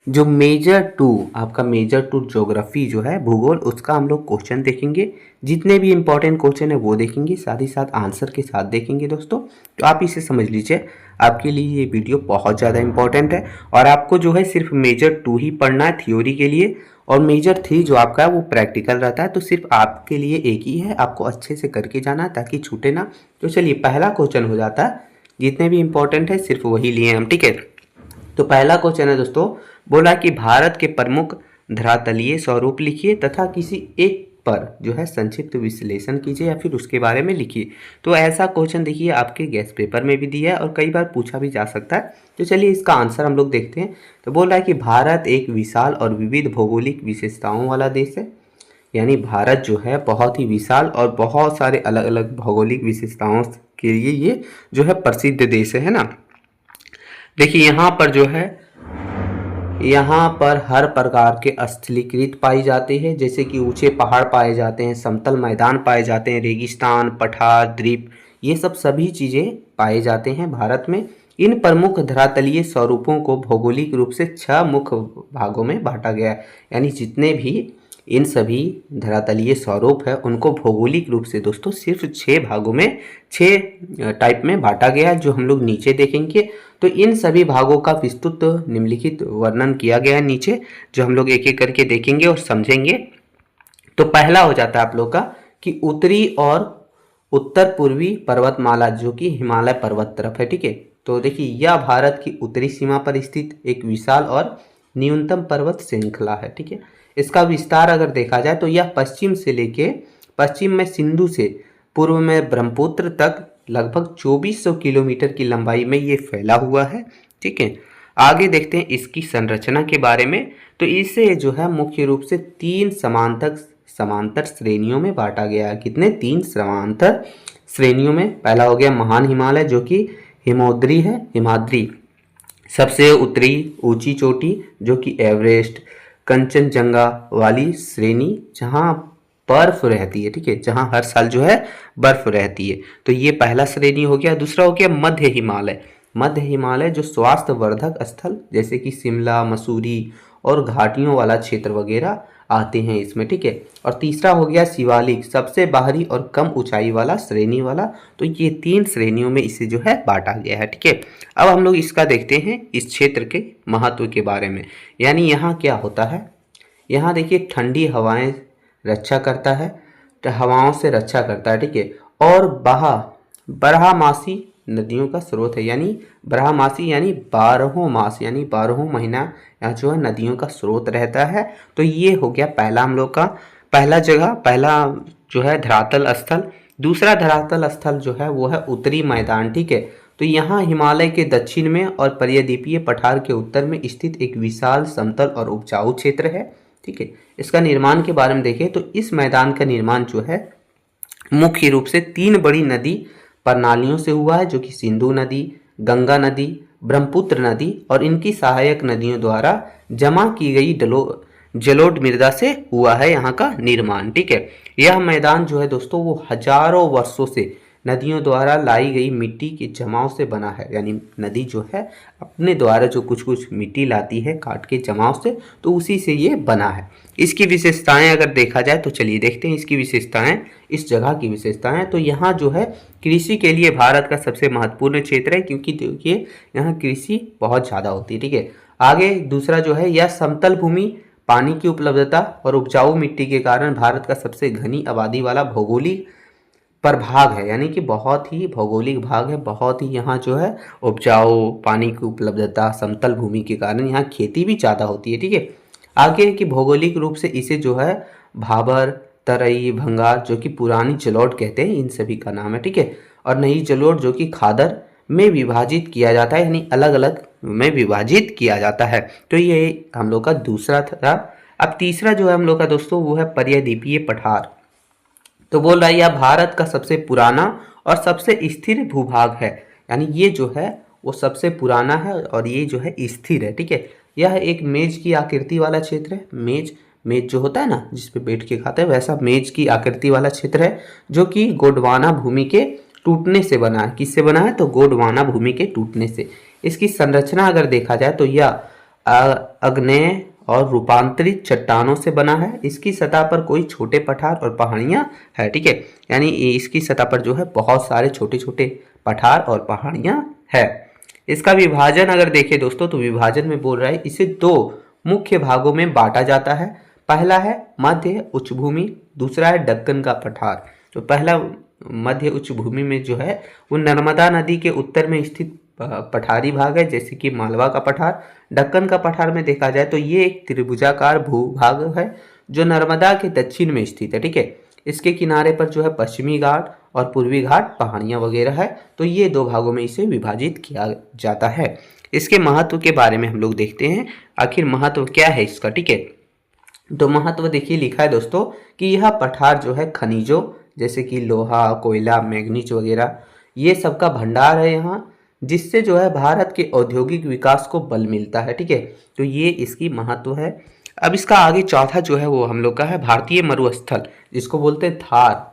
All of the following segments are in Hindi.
जो मेजर टू आपका मेजर टू ज्योग्राफी जो है भूगोल, उसका हम लोग क्वेश्चन देखेंगे। जितने भी इंपॉर्टेंट क्वेश्चन है वो देखेंगे, साथ ही साथ आंसर के साथ देखेंगे दोस्तों। तो आप इसे समझ लीजिए, आपके लिए ये वीडियो बहुत ज़्यादा इंपॉर्टेंट है। और आपको जो है सिर्फ मेजर टू ही पढ़ना है थ्योरी के लिए, और मेजर थ्री जो आपका है वो प्रैक्टिकल रहता है। तो सिर्फ आपके लिए एक ही है, आपको अच्छे से करके जाना है ताकि छूटे ना। तो चलिए पहला क्वेश्चन हो जाता है, जितने भी इंपॉर्टेंट है सिर्फ वही लिए हम, ठीक है। तो पहला क्वेश्चन है दोस्तों, बोला कि भारत के प्रमुख धरातलीय स्वरूप लिखिए तथा किसी एक पर जो है संक्षिप्त विश्लेषण कीजिए या फिर उसके बारे में लिखिए। तो ऐसा क्वेश्चन देखिए आपके गेस्ट पेपर में भी दिया है और कई बार पूछा भी जा सकता है। तो चलिए इसका आंसर हम लोग देखते हैं। तो बोल रहा है कि भारत एक विशाल और विविध भौगोलिक विशेषताओं वाला देश है। यानी भारत जो है बहुत ही विशाल और बहुत सारे अलग अलग भौगोलिक विशेषताओं के लिए ये जो है प्रसिद्ध देश है ना। देखिए यहाँ पर जो है, यहाँ पर हर प्रकार के स्थलीकृत पाई जाती है, जैसे कि ऊंचे पहाड़ पाए जाते हैं, समतल मैदान पाए जाते हैं, रेगिस्तान, पठार, द्वीप, ये सब सभी चीज़ें पाए जाते हैं भारत में। इन प्रमुख धरातलीय स्वरूपों को भौगोलिक रूप से 6 मुख्य भागों में बांटा गया है। यानी जितने भी इन सभी धरातलीय स्वरूप है उनको भौगोलिक रूप से दोस्तों सिर्फ 6 भागों में, 6 टाइप में बांटा गया है, जो हम लोग नीचे देखेंगे। तो इन सभी भागों का विस्तृत निम्नलिखित वर्णन किया गया है नीचे, जो हम लोग एक एक करके देखेंगे और समझेंगे। तो पहला हो जाता है आप लोग का कि उत्तरी और उत्तर पूर्वी पर्वतमाला, जो कि हिमालय पर्वत तरफ है, ठीक है। तो देखिए यह भारत की उत्तरी सीमा पर स्थित एक विशाल और न्यूनतम पर्वत श्रृंखला है, ठीक है। इसका विस्तार अगर देखा जाए तो यह पश्चिम से लेके, पश्चिम में सिंधु से पूर्व में ब्रह्मपुत्र तक लगभग 2400 किलोमीटर की लंबाई में ये फैला हुआ है, ठीक है। आगे देखते हैं इसकी संरचना के बारे में। तो इसे जो है मुख्य रूप से 3 समांतर श्रेणियों में बांटा गया है। कितने? 3 समांतर श्रेणियों में। पहला हो गया महान हिमालय, जो कि हिमोद्री है, हिमाद्री। सबसे उत्तरी ऊंची चोटी जो कि एवरेस्ट, कंचनजंगा वाली श्रेणी जहाँ बर्फ रहती है, ठीक है, जहाँ हर साल जो है बर्फ रहती है। तो ये पहला श्रेणी हो गया। दूसरा हो गया मध्य हिमालय। मध्य हिमालय जो स्वास्थ्यवर्धक स्थल जैसे कि शिमला, मसूरी और घाटियों वाला क्षेत्र वगैरह आते हैं इसमें, ठीक है। और तीसरा हो गया शिवालिक, सबसे बाहरी और कम ऊंचाई वाला श्रेणी वाला। तो ये 3 श्रेणियों में इसे जो है बांटा गया है, ठीक है। अब हम लोग इसका देखते हैं इस क्षेत्र के महत्व के बारे में। यानी यहाँ क्या होता है, यहाँ देखिए ठंडी हवाएं रक्षा करता है, तो हवाओं से रक्षा करता है, ठीक है। और बारहमासी नदियों का स्रोत है। यानी बारहमासी यानी 12 मास, यानी 12 महीना यहाँ जो है नदियों का स्रोत रहता है। तो ये हो गया पहला हम लोग का पहला जगह, पहला जो है धरातल स्थल। दूसरा धरातल स्थल जो है वो है उत्तरी मैदान, ठीक है। तो यहाँ हिमालय के दक्षिण में और पर्यादीपीय पठार के उत्तर में स्थित एक विशाल समतल और उपजाऊ क्षेत्र है, ठीक है। इसका निर्माण के बारे में देखें तो इस मैदान का निर्माण जो है मुख्य रूप से 3 बड़ी नदी प्रणालियों से हुआ है, जो कि सिंधु नदी, गंगा नदी, ब्रह्मपुत्र नदी और इनकी सहायक नदियों द्वारा जमा की गई जलोढ़ मृदा से हुआ है यहाँ का निर्माण, ठीक है। यह मैदान जो है दोस्तों वो हजारों वर्षों से नदियों द्वारा लाई गई मिट्टी के जमाव से बना है। यानी नदी जो है अपने द्वारा जो कुछ कुछ मिट्टी लाती है काट के जमाव से, तो उसी से ये बना है। इसकी विशेषताएं अगर देखा जाए तो चलिए देखते हैं इसकी विशेषताएं, इस जगह की विशेषताएं। तो यहाँ जो है कृषि के लिए भारत का सबसे महत्वपूर्ण क्षेत्र है, क्योंकि देखिए यहाँ कृषि बहुत ज़्यादा होती है, ठीक है। आगे दूसरा जो है यह समतल भूमि, पानी की उपलब्धता और उपजाऊ मिट्टी के कारण भारत का सबसे घनी आबादी वाला भौगोलिक प्रभाग है। यानी कि बहुत ही भौगोलिक भाग है, बहुत ही यहाँ जो है उपजाऊ, पानी की उपलब्धता, समतल भूमि के कारण यहाँ खेती भी ज़्यादा होती है, ठीक है। आगे कि भौगोलिक रूप से इसे जो है भाबर, तरई, भंगार जो कि पुरानी जलोढ़ कहते हैं, इन सभी का नाम है, ठीक है। और नई जलोढ़ जो कि खादर में विभाजित किया जाता है, यानी अलग अलग में विभाजित किया जाता है। तो ये हम लोग का दूसरा था। अब तीसरा जो है हम लोग का दोस्तों वो है पर्यादीपीय पठार। तो बोल रहा है यह भारत का सबसे पुराना और सबसे स्थिर भूभाग है। यानी ये जो है वो सबसे पुराना है और ये जो है स्थिर है, ठीक है। यह एक मेज की आकृति वाला क्षेत्र है। मेज जो होता है ना जिस पे बैठ के खाते हैं, वैसा मेज की आकृति वाला क्षेत्र है, जो कि गोंडवाना भूमि के टूटने से बना है। किससे बना है? तो गोंडवाना भूमि के टूटने से। इसकी संरचना अगर देखा जाए तो यह आग्नेय और रूपांतरित चट्टानों से बना है। इसकी सतह पर कोई छोटे पठार और पहाड़ियां है, ठीक है। यानी इसकी सतह पर जो है बहुत सारे छोटे छोटे पठार और पहाड़ियां है। इसका विभाजन अगर देखें दोस्तों तो विभाजन में बोल रहा है इसे दो मुख्य भागों में बांटा जाता है। पहला है मध्य उच्च भूमि, दूसरा है दक्कन का पठार। तो पहला मध्य उच्च भूमि में जो है वो नर्मदा नदी के उत्तर में स्थित पठारी भाग है, जैसे कि मालवा का पठार। दक्कन का पठार में देखा जाए तो ये एक त्रिभुजाकार भूभाग है जो नर्मदा के दक्षिण में स्थित है, ठीक है। इसके किनारे पर जो है पश्चिमी घाट और पूर्वी घाट पहाड़ियां वगैरह है। तो ये दो भागों में इसे विभाजित किया जाता है। इसके महत्व के बारे में हम लोग देखते हैं, आखिर महत्व क्या है इसका, ठीक है। तो महत्व देखिए लिखा है दोस्तों कि यह पठार जो है खनिजों जैसे कि लोहा, कोयला, मैग्नीज वगैरह ये सब का भंडार है यहाँ, जिससे जो है भारत के औद्योगिक विकास को बल मिलता है, ठीक है। तो ये इसकी महत्व है। अब इसका आगे चौथा जो है वो हम लोग का है भारतीय मरुस्थल, जिसको बोलते हैं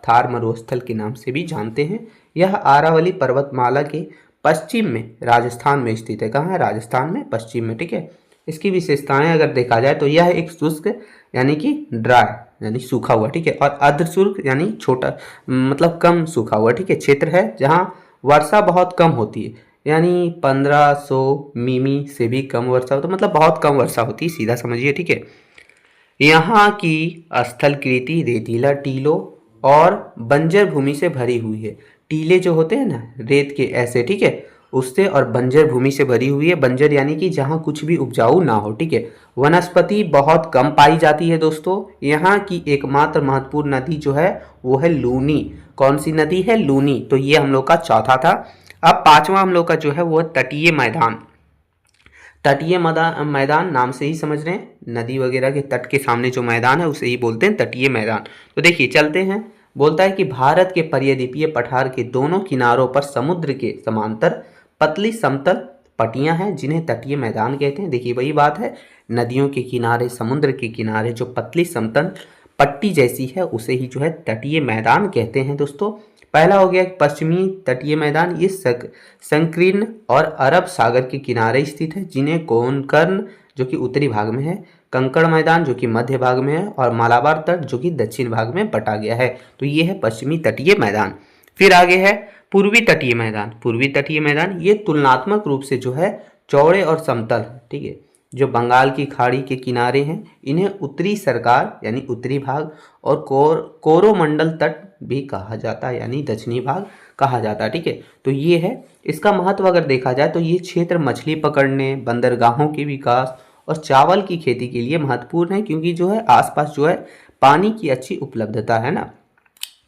थार मरुस्थल के नाम से भी जानते हैं। यह आरावली पर्वतमाला के पश्चिम में राजस्थान में स्थित है। कहाँ है? राजस्थान में पश्चिम में, ठीक है। इसकी विशेषताएं अगर देखा जाए तो यह एक शुष्क यानी कि ड्राई यानी सूखा हुआ, ठीक है, और अर्ध शुष्क यानी छोटा मतलब कम सूखा हुआ, ठीक है, क्षेत्र है जहाँ वर्षा बहुत कम होती है। यानी 1500 मिमी से भी कम वर्षा होती है, मतलब बहुत कम वर्षा होती है, सीधा समझिए, ठीक है। यहाँ की स्थलकृति रेतीला टीलों और बंजर भूमि से भरी हुई है। टीले जो होते हैं ना रेत के ऐसे, ठीक है, उससे और बंजर भूमि से भरी हुई है। बंजर यानी कि जहाँ कुछ भी उपजाऊ ना हो, ठीक है। वनस्पति बहुत कम पाई जाती है दोस्तों। यहाँ की एकमात्र महत्वपूर्ण नदी जो है वो है लूनी। कौन सी नदी है? लूनी। तो ये हम लोग का चौथा था। अब पांचवा हम लोग का जो है वो तटीय मैदान। तटीय मैदान नाम से ही समझ रहे हैं, नदी वगैरह के तट के सामने जो मैदान है उसे ही बोलते हैं तटीय मैदान। तो देखिए चलते हैं। बोलता है कि भारत के पर्यद्वीपीय पठार के दोनों किनारों पर समुद्र के समांतर पतली समतल पट्टियां हैं जिन्हें तटीय मैदान कहते हैं। देखिए वही बात है, नदियों के किनारे, समुद्र के किनारे जो पतली समतल पट्टी जैसी है उसे ही जो है तटीय मैदान कहते हैं दोस्तों। पहला हो गया पश्चिमी तटीय मैदान। ये संकीर्ण और अरब सागर के किनारे स्थित है, जिन्हें कोंकण जो कि उत्तरी भाग में है, कंकड़ मैदान जो कि मध्य भाग में है और मालाबार तट जो कि दक्षिण भाग में बटा गया है। तो ये है पश्चिमी तटीय मैदान। फिर आगे है पूर्वी तटीय मैदान। पूर्वी तटीय मैदान ये तुलनात्मक रूप से जो है चौड़े और समतल, ठीक है, जो बंगाल की खाड़ी के किनारे हैं। इन्हें उत्तरी सरकार यानी उत्तरी भाग और कोरोमंडल तट भी कहा जाता है यानी दक्षिणी भाग कहा जाता है, ठीक है। तो ये है इसका महत्व। अगर देखा जाए तो ये क्षेत्र मछली पकड़ने, बंदरगाहों के विकास और चावल की खेती के लिए महत्वपूर्ण है, क्योंकि जो है आसपास जो है पानी की अच्छी उपलब्धता है ना।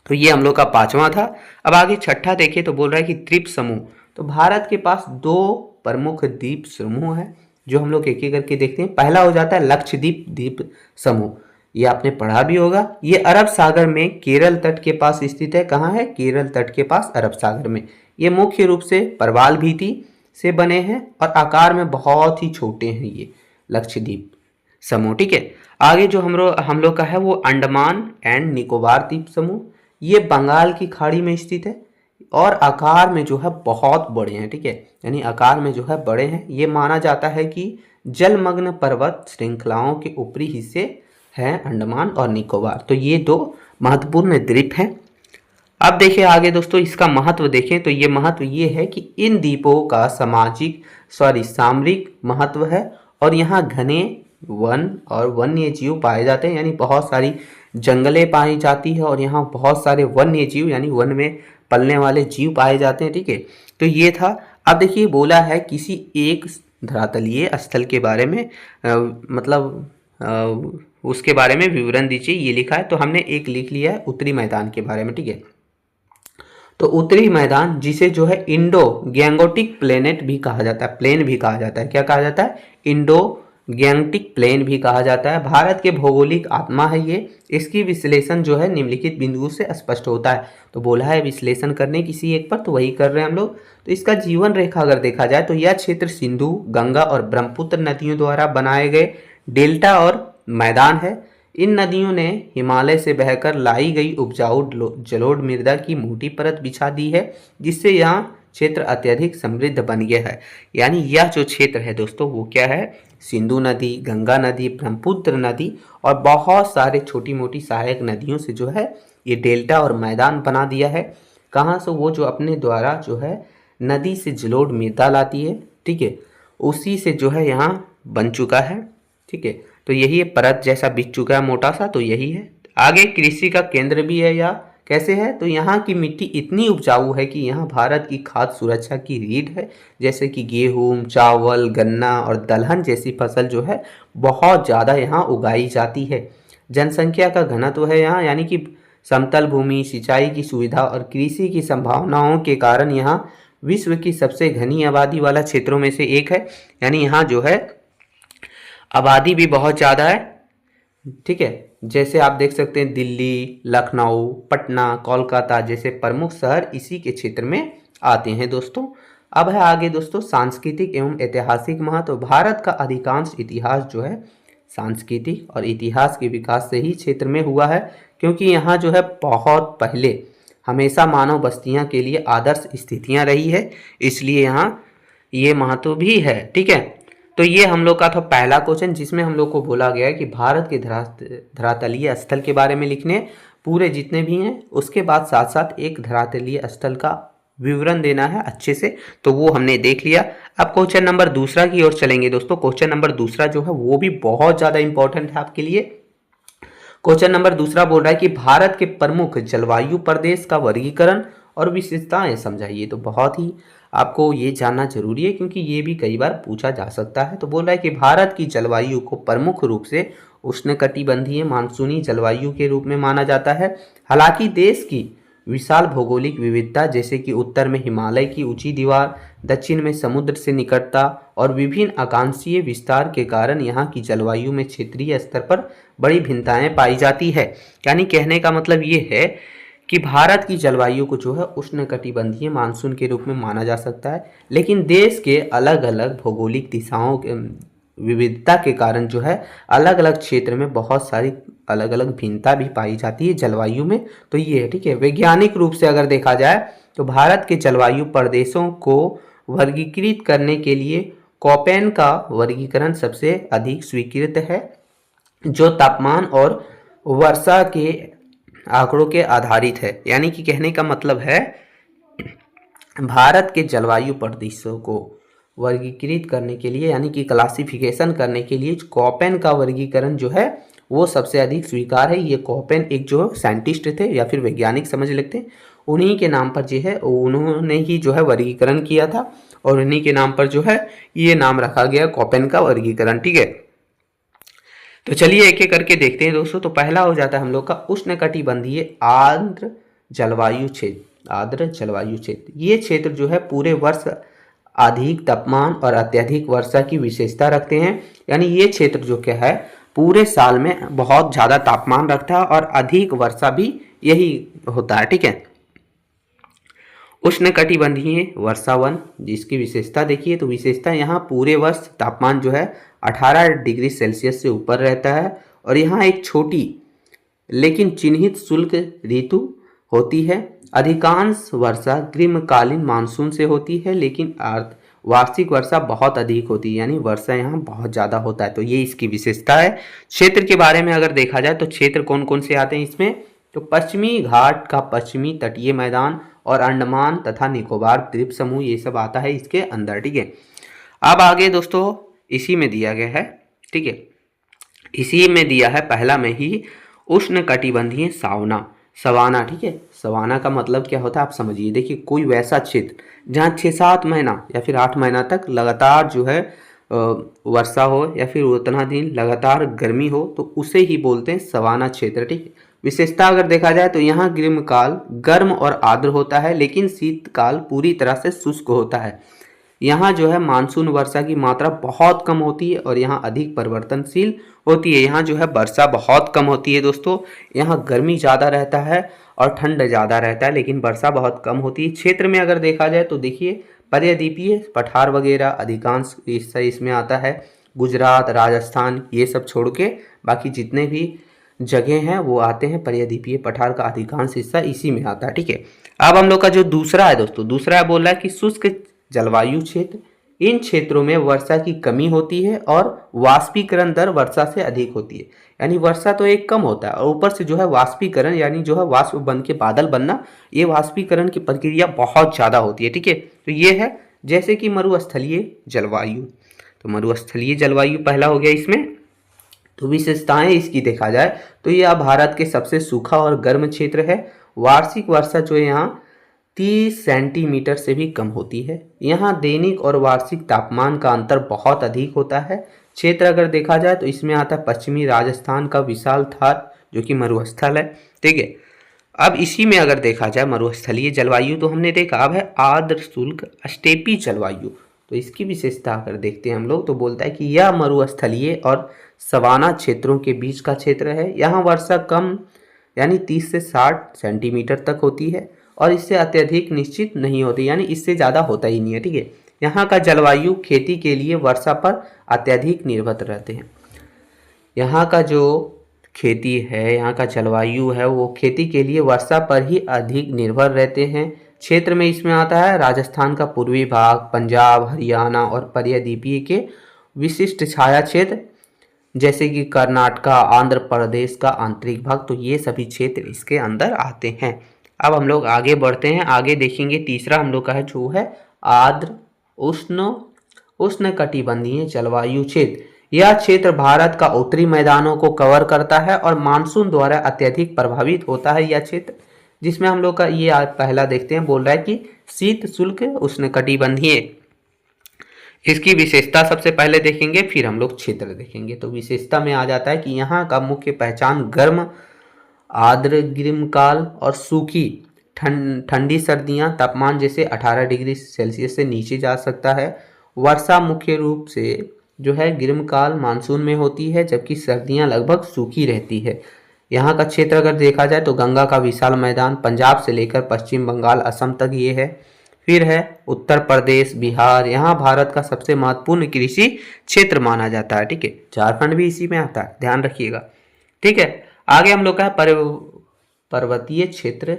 तो ये हम लोग का पांचवा था। अब आगे छठा देखिए तो बोल रहा है कि द्वीप समूह। तो भारत के पास दो प्रमुख द्वीप समूह है जो हम लोग एक एक करके देखते हैं। पहला हो जाता है लक्षद्वीप द्वीप समूह, ये आपने पढ़ा भी होगा। ये अरब सागर में केरल तट के पास स्थित है। कहाँ है? केरल तट के पास अरब सागर में। ये मुख्य रूप से प्रवाल भित्ति से बने हैं और आकार में बहुत ही छोटे हैं ये लक्षद्वीप समूह, ठीक है। आगे जो हम लोग का है वो अंडमान एंड निकोबार द्वीप समूह। ये बंगाल की खाड़ी में स्थित है और आकार में जो है बहुत बड़े हैं, ठीक है, यानी आकार में जो है बड़े हैं। ये माना जाता है कि जलमग्न पर्वत श्रृंखलाओं के ऊपरी हिस्से हैं अंडमान और निकोबार। तो ये दो महत्वपूर्ण द्वीप हैं। अब देखिए आगे दोस्तों इसका महत्व देखें तो ये महत्व ये है कि इन द्वीपों का सामरिक महत्व है और यहाँ घने वन और वन्य जीव पाए जाते हैं, यानी बहुत सारी जंगलें पाई जाती है और यहाँ बहुत सारे वन्य जीव यानी वन में पलने वाले जीव पाए जाते हैं, ठीक है। तो ये था। अब देखिए बोला है किसी एक धरातलीय स्थल के बारे में उसके बारे में विवरण दीजिए, ये लिखा है। तो हमने एक लिख लिया है उत्तरी मैदान के बारे में, ठीक है। तो उत्तरी मैदान जिसे जो है इंडो गैंगोटिक प्लेनेट भी कहा जाता है, प्लेन भी कहा जाता है। क्या कहा जाता है? इंडो गैंगटिक प्लेन भी कहा जाता है। भारत के भौगोलिक आत्मा है ये। इसकी विश्लेषण जो है निम्नलिखित बिंदुओं से स्पष्ट होता है। तो बोला है विश्लेषण करने किसी एक पर, तो वही कर रहे हैं हम लोग। तो इसका जीवन रेखा अगर देखा जाए तो यह क्षेत्र सिंधु, गंगा और ब्रह्मपुत्र नदियों द्वारा बनाए गए डेल्टा और मैदान है। इन नदियों ने हिमालय से बहकर लाई गई उपजाऊ जलोढ़ मृदा की मोटी परत बिछा दी है, जिससे यहाँ क्षेत्र अत्यधिक समृद्ध बन गया है। यानी यह जो क्षेत्र है दोस्तों वो क्या है? सिंधु नदी, गंगा नदी, ब्रह्मपुत्र नदी और बहुत सारे छोटी मोटी सहायक नदियों से जो है ये डेल्टा और मैदान बना दिया है। कहाँ से? वो जो अपने द्वारा जो है नदी से जलोढ़ मृदा लाती है, ठीक है, उसी से जो है यहाँ बन चुका है, ठीक है। तो यही है, परत जैसा बिछ चुका है मोटा सा, तो यही है। आगे कृषि का केंद्र भी है या कैसे है? तो यहाँ की मिट्टी इतनी उपजाऊ है कि यहाँ भारत की खाद्य सुरक्षा की रीढ़ है, जैसे कि गेहूँ, चावल, गन्ना और दलहन जैसी फसल जो है बहुत ज़्यादा यहाँ उगाई जाती है। जनसंख्या का घनत्व है यहाँ, यानी कि समतल भूमि, सिंचाई की सुविधा और कृषि की संभावनाओं के कारण यहाँ विश्व की सबसे घनी आबादी वाला क्षेत्रों में से एक है। यानी यहाँ जो है आबादी भी बहुत ज़्यादा है, ठीक है। जैसे आप देख सकते हैं दिल्ली, लखनऊ, पटना, कोलकाता जैसे प्रमुख शहर इसी के क्षेत्र में आते हैं दोस्तों। अब है आगे दोस्तों सांस्कृतिक एवं ऐतिहासिक महत्व। भारत का अधिकांश इतिहास जो है सांस्कृतिक और इतिहास के विकास से ही क्षेत्र में हुआ है, क्योंकि यहाँ जो है बहुत पहले हमेशा मानव बस्तियाँ के लिए आदर्श स्थितियाँ रही है, इसलिए यहाँ ये महत्व भी है, ठीक है। तो ये हम लोग का था पहला क्वेश्चन, जिसमें हम लोग को बोला गया है कि भारत के धरातलीय स्थल के बारे में लिखने पूरे जितने भी हैं, उसके बाद साथ साथ एक धरातलीय स्थल का विवरण देना है अच्छे से, तो वो हमने देख लिया। अब क्वेश्चन नंबर दूसरा की ओर चलेंगे दोस्तों। क्वेश्चन नंबर दूसरा जो है वो भी बहुत ज़्यादा इंपॉर्टेंट है आपके लिए। क्वेश्चन नंबर दूसरा बोल रहा है कि भारत के प्रमुख जलवायु प्रदेश का वर्गीकरण और विशेषताएं समझाइए। तो बहुत ही आपको ये जानना जरूरी है, क्योंकि ये भी कई बार पूछा जा सकता है। तो बोल रहा है कि भारत की जलवायु को प्रमुख रूप से उष्णकटिबंधीय मानसूनी जलवायु के रूप में माना जाता है। हालांकि देश की विशाल भौगोलिक विविधता, जैसे कि उत्तर में हिमालय की ऊंची दीवार, दक्षिण में समुद्र से निकटता और विभिन्न आकांक्षीय विस्तार के कारण यहाँ की जलवायु में क्षेत्रीय स्तर पर बड़ी भिन्नताएं पाई जाती है। यानी कहने का मतलब ये है कि भारत की जलवायु को जो है उष्णकटिबंधीय मानसून के रूप में माना जा सकता है, लेकिन देश के अलग अलग भौगोलिक दिशाओं के विविधता के कारण जो है अलग अलग क्षेत्र में बहुत सारी अलग अलग भिन्नता भी पाई जाती है जलवायु में। तो ये है, ठीक है। वैज्ञानिक रूप से अगर देखा जाए तो भारत के जलवायु प्रदेशों को वर्गीकृत करने के लिए कोपेन का वर्गीकरण सबसे अधिक स्वीकृत है, जो तापमान और वर्षा के आंकड़ों के आधारित है। यानी कि कहने का मतलब है भारत के जलवायु प्रदेशों को वर्गीकृत करने के लिए, यानी कि क्लासिफिकेशन करने के लिए कोपेन का वर्गीकरण जो है वो सबसे अधिक स्वीकार है। ये कोपेन एक जो साइंटिस्ट थे या फिर वैज्ञानिक समझ लेते हैं, उन्हीं के नाम पर जो है उन्होंने ही जो है वर्गीकरण किया था, और उन्हीं के नाम पर जो है ये नाम रखा गया कोपेन का वर्गीकरण, ठीक है। तो चलिए एक एक करके देखते हैं दोस्तों। तो पहला हो जाता है हम लोग का उष्णकटिबंधीय आर्द्र जलवायु क्षेत्र। आर्द्र जलवायु क्षेत्र, ये क्षेत्र जो है पूरे वर्ष अधिक तापमान और अत्यधिक वर्षा की विशेषता रखते हैं। यानी ये क्षेत्र जो क्या है पूरे साल में बहुत ज़्यादा तापमान रखता है और अधिक वर्षा भी यही होता है, ठीक है। उष्णकटिबंधीय वर्षावन, जिसकी विशेषता देखिए, तो विशेषता यहाँ पूरे वर्ष तापमान जो है 18 डिग्री सेल्सियस से ऊपर रहता है, और यहाँ एक छोटी लेकिन चिन्हित शुष्क ऋतु होती है। अधिकांश वर्षा ग्रीष्मकालीन मानसून से होती है, लेकिन वार्षिक वर्षा बहुत अधिक होती है, यानी वर्षा यहाँ बहुत ज़्यादा होता है। तो ये इसकी विशेषता है। क्षेत्र के बारे में अगर देखा जाए तो क्षेत्र कौन कौन से आते हैं इसमें, तो पश्चिमी घाट का पश्चिमी तटीय मैदान और अंडमान तथा निकोबार द्वीप समूह, ये सब आता है इसके अंदर, ठीक है। अब आगे दोस्तों इसी में दिया गया है, ठीक है, इसी में दिया है पहला में ही उष्णकटिबंधीय सवाना, ठीक है। सवाना का मतलब क्या होता है आप समझिए। देखिए कोई वैसा क्षेत्र जहाँ 6-7 महीना या फिर 8 महीना तक लगातार जो है वर्षा हो या फिर उतना दिन लगातार गर्मी हो, तो उसे ही बोलते हैं सवाना क्षेत्र, ठीक है। विशेषता अगर देखा जाए तो यहाँ ग्रीष्मकाल गर्म और आर्द्र होता है, लेकिन शीतकाल पूरी तरह से शुष्क होता है। यहाँ जो है मानसून वर्षा की मात्रा बहुत कम होती है और यहाँ अधिक परिवर्तनशील होती है। यहाँ जो है वर्षा बहुत कम होती है दोस्तों, यहाँ गर्मी ज़्यादा रहता है और ठंड ज़्यादा रहता है, लेकिन वर्षा बहुत कम होती है। क्षेत्र में अगर देखा जाए तो देखिए पर्यादीपीय पठार वगैरह अधिकांश हिस्सा इसमें आता है। गुजरात, राजस्थान ये सब छोड़ के बाकी जितने भी जगह हैं वो आते हैं, पर्यादीपीय पठार का अधिकांश हिस्सा इसी में आता है, ठीक है। अब हम लोग का जो दूसरा है दोस्तों, दूसरा बोल रहा है कि शुष्क जलवायु क्षेत्र, इन क्षेत्रों में वर्षा की कमी होती है और वाष्पीकरण दर वर्षा से अधिक होती है। यानी वर्षा तो एक कम होता है और ऊपर से जो है वाष्पीकरण यानी जो है वाष्प बन के बादल बनना, ये वाष्पीकरण की प्रक्रिया बहुत ज़्यादा होती है। ठीक है, तो ये है जैसे कि मरुस्थलीय जलवायु। तो मरुस्थलीय जलवायु पहला हो गया इसमें। तो विशेषताएं इसकी देखा जाए तो यह भारत के सबसे सूखा और गर्म क्षेत्र है। वार्षिक वर्षा जो है यहाँ 30 सेंटीमीटर से भी कम होती है। यहाँ दैनिक और वार्षिक तापमान का अंतर बहुत अधिक होता है। क्षेत्र अगर देखा जाए तो इसमें आता है पश्चिमी राजस्थान का विशाल थार जो कि मरुस्थल है। ठीक है, अब इसी में अगर देखा जाए मरुस्थलीय जलवायु तो हमने देखा। अब है आर्द्र शुष्क स्टेपी जलवायु। तो इसकी विशेषता अगर देखते हैं हम लोग तो बोलता है कि यह मरुस्थलीय और सवाना क्षेत्रों के बीच का क्षेत्र है। यहाँ वर्षा कम यानी 30 से 60 सेंटीमीटर तक होती है और इससे अत्यधिक निश्चित नहीं होती, यानी इससे ज़्यादा होता ही नहीं है। ठीक है, यहाँ का जलवायु खेती के लिए वर्षा पर अत्यधिक निर्भर रहते हैं। यहाँ का जो खेती है, यहाँ का जलवायु है, वो खेती के लिए वर्षा पर ही अधिक निर्भर रहते हैं। क्षेत्र में इसमें आता है राजस्थान का पूर्वी भाग, पंजाब, हरियाणा और पर्यायद्वीपीय के विशिष्ट छाया क्षेत्र जैसे कि कर्नाटका, आंध्र प्रदेश का आंतरिक भाग, तो ये सभी क्षेत्र इसके अंदर आते हैं। अब हम लोग आगे बढ़ते हैं, आगे देखेंगे तीसरा हम लोग का है जो है आर्द्र उष्णकटिबंधीय जलवायु क्षेत्र। यह क्षेत्र भारत का उत्तरी मैदानों को कवर करता है और मानसून द्वारा अत्यधिक प्रभावित होता है यह क्षेत्र, जिसमें हम लोग का ये आज पहला देखते हैं, बोल रहा है कि शीत शुष्क उष्णकटिबंधीय। इसकी विशेषता सबसे पहले देखेंगे, फिर हम लोग क्षेत्र देखेंगे। तो विशेषता में आ जाता है कि यहाँ का मुख्य पहचान गर्म आर्द्र ग्रीष्मकाल और सूखी ठंडी सर्दियाँ, तापमान जैसे 18 डिग्री सेल्सियस से नीचे जा सकता है। वर्षा मुख्य रूप से जो है ग्रीष्मकाल मानसून में होती है जबकि सर्दियाँ लगभग सूखी रहती है। यहाँ का क्षेत्र अगर देखा जाए तो गंगा का विशाल मैदान पंजाब से लेकर पश्चिम बंगाल असम तक ये है। फिर है उत्तर प्रदेश, बिहार, यहाँ भारत का सबसे महत्वपूर्ण कृषि क्षेत्र माना जाता है। ठीक है, झारखंड भी इसी में आता है, ध्यान रखिएगा। ठीक है, आगे हम लोग का पर्वतीय क्षेत्र,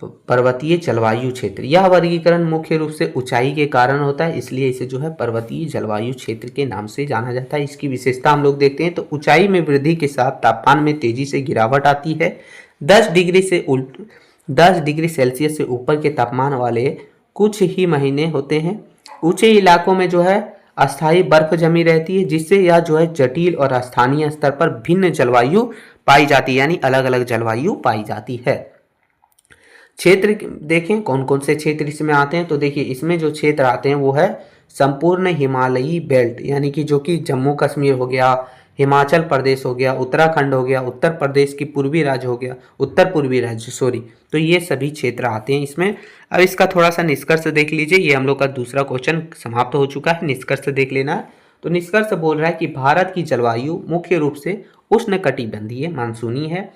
पर्वतीय जलवायु क्षेत्र। यह वर्गीकरण मुख्य रूप से ऊंचाई के कारण होता है, इसलिए इसे जो है पर्वतीय जलवायु क्षेत्र के नाम से जाना जाता है। इसकी विशेषता हम लोग देखते हैं तो ऊंचाई में वृद्धि के साथ तापमान में तेजी से गिरावट आती है। 10 डिग्री सेल्सियस से ऊपर के तापमान वाले कुछ ही महीने होते हैं। ऊंचे इलाकों में जो है अस्थायी बर्फ जमी रहती है, जिससे यह जो है जटिल और स्थानीय स्तर पर भिन्न जलवायु पाई जाती है, यानी अलग अलग जलवायु पाई जाती है। क्षेत्र देखें कौन कौन से क्षेत्र इसमें आते हैं, तो देखिए इसमें जो क्षेत्र आते हैं वो है संपूर्ण हिमालयी बेल्ट, यानी कि जो कि जम्मू कश्मीर हो गया, हिमाचल प्रदेश हो गया, उत्तराखंड हो गया, उत्तर प्रदेश की पूर्वी राज्य हो गया, उत्तर पूर्वी राज्य सॉरी, तो ये सभी क्षेत्र आते हैं इसमें। अब इसका थोड़ा सा निष्कर्ष देख लीजिए, ये हम लोग का दूसरा क्वेश्चन समाप्त हो चुका है, निष्कर्ष देख लेना है। तो निष्कर्ष बोल रहा है कि भारत की जलवायु मुख्य रूप से उष्णकटिबंधीय मानसूनी है।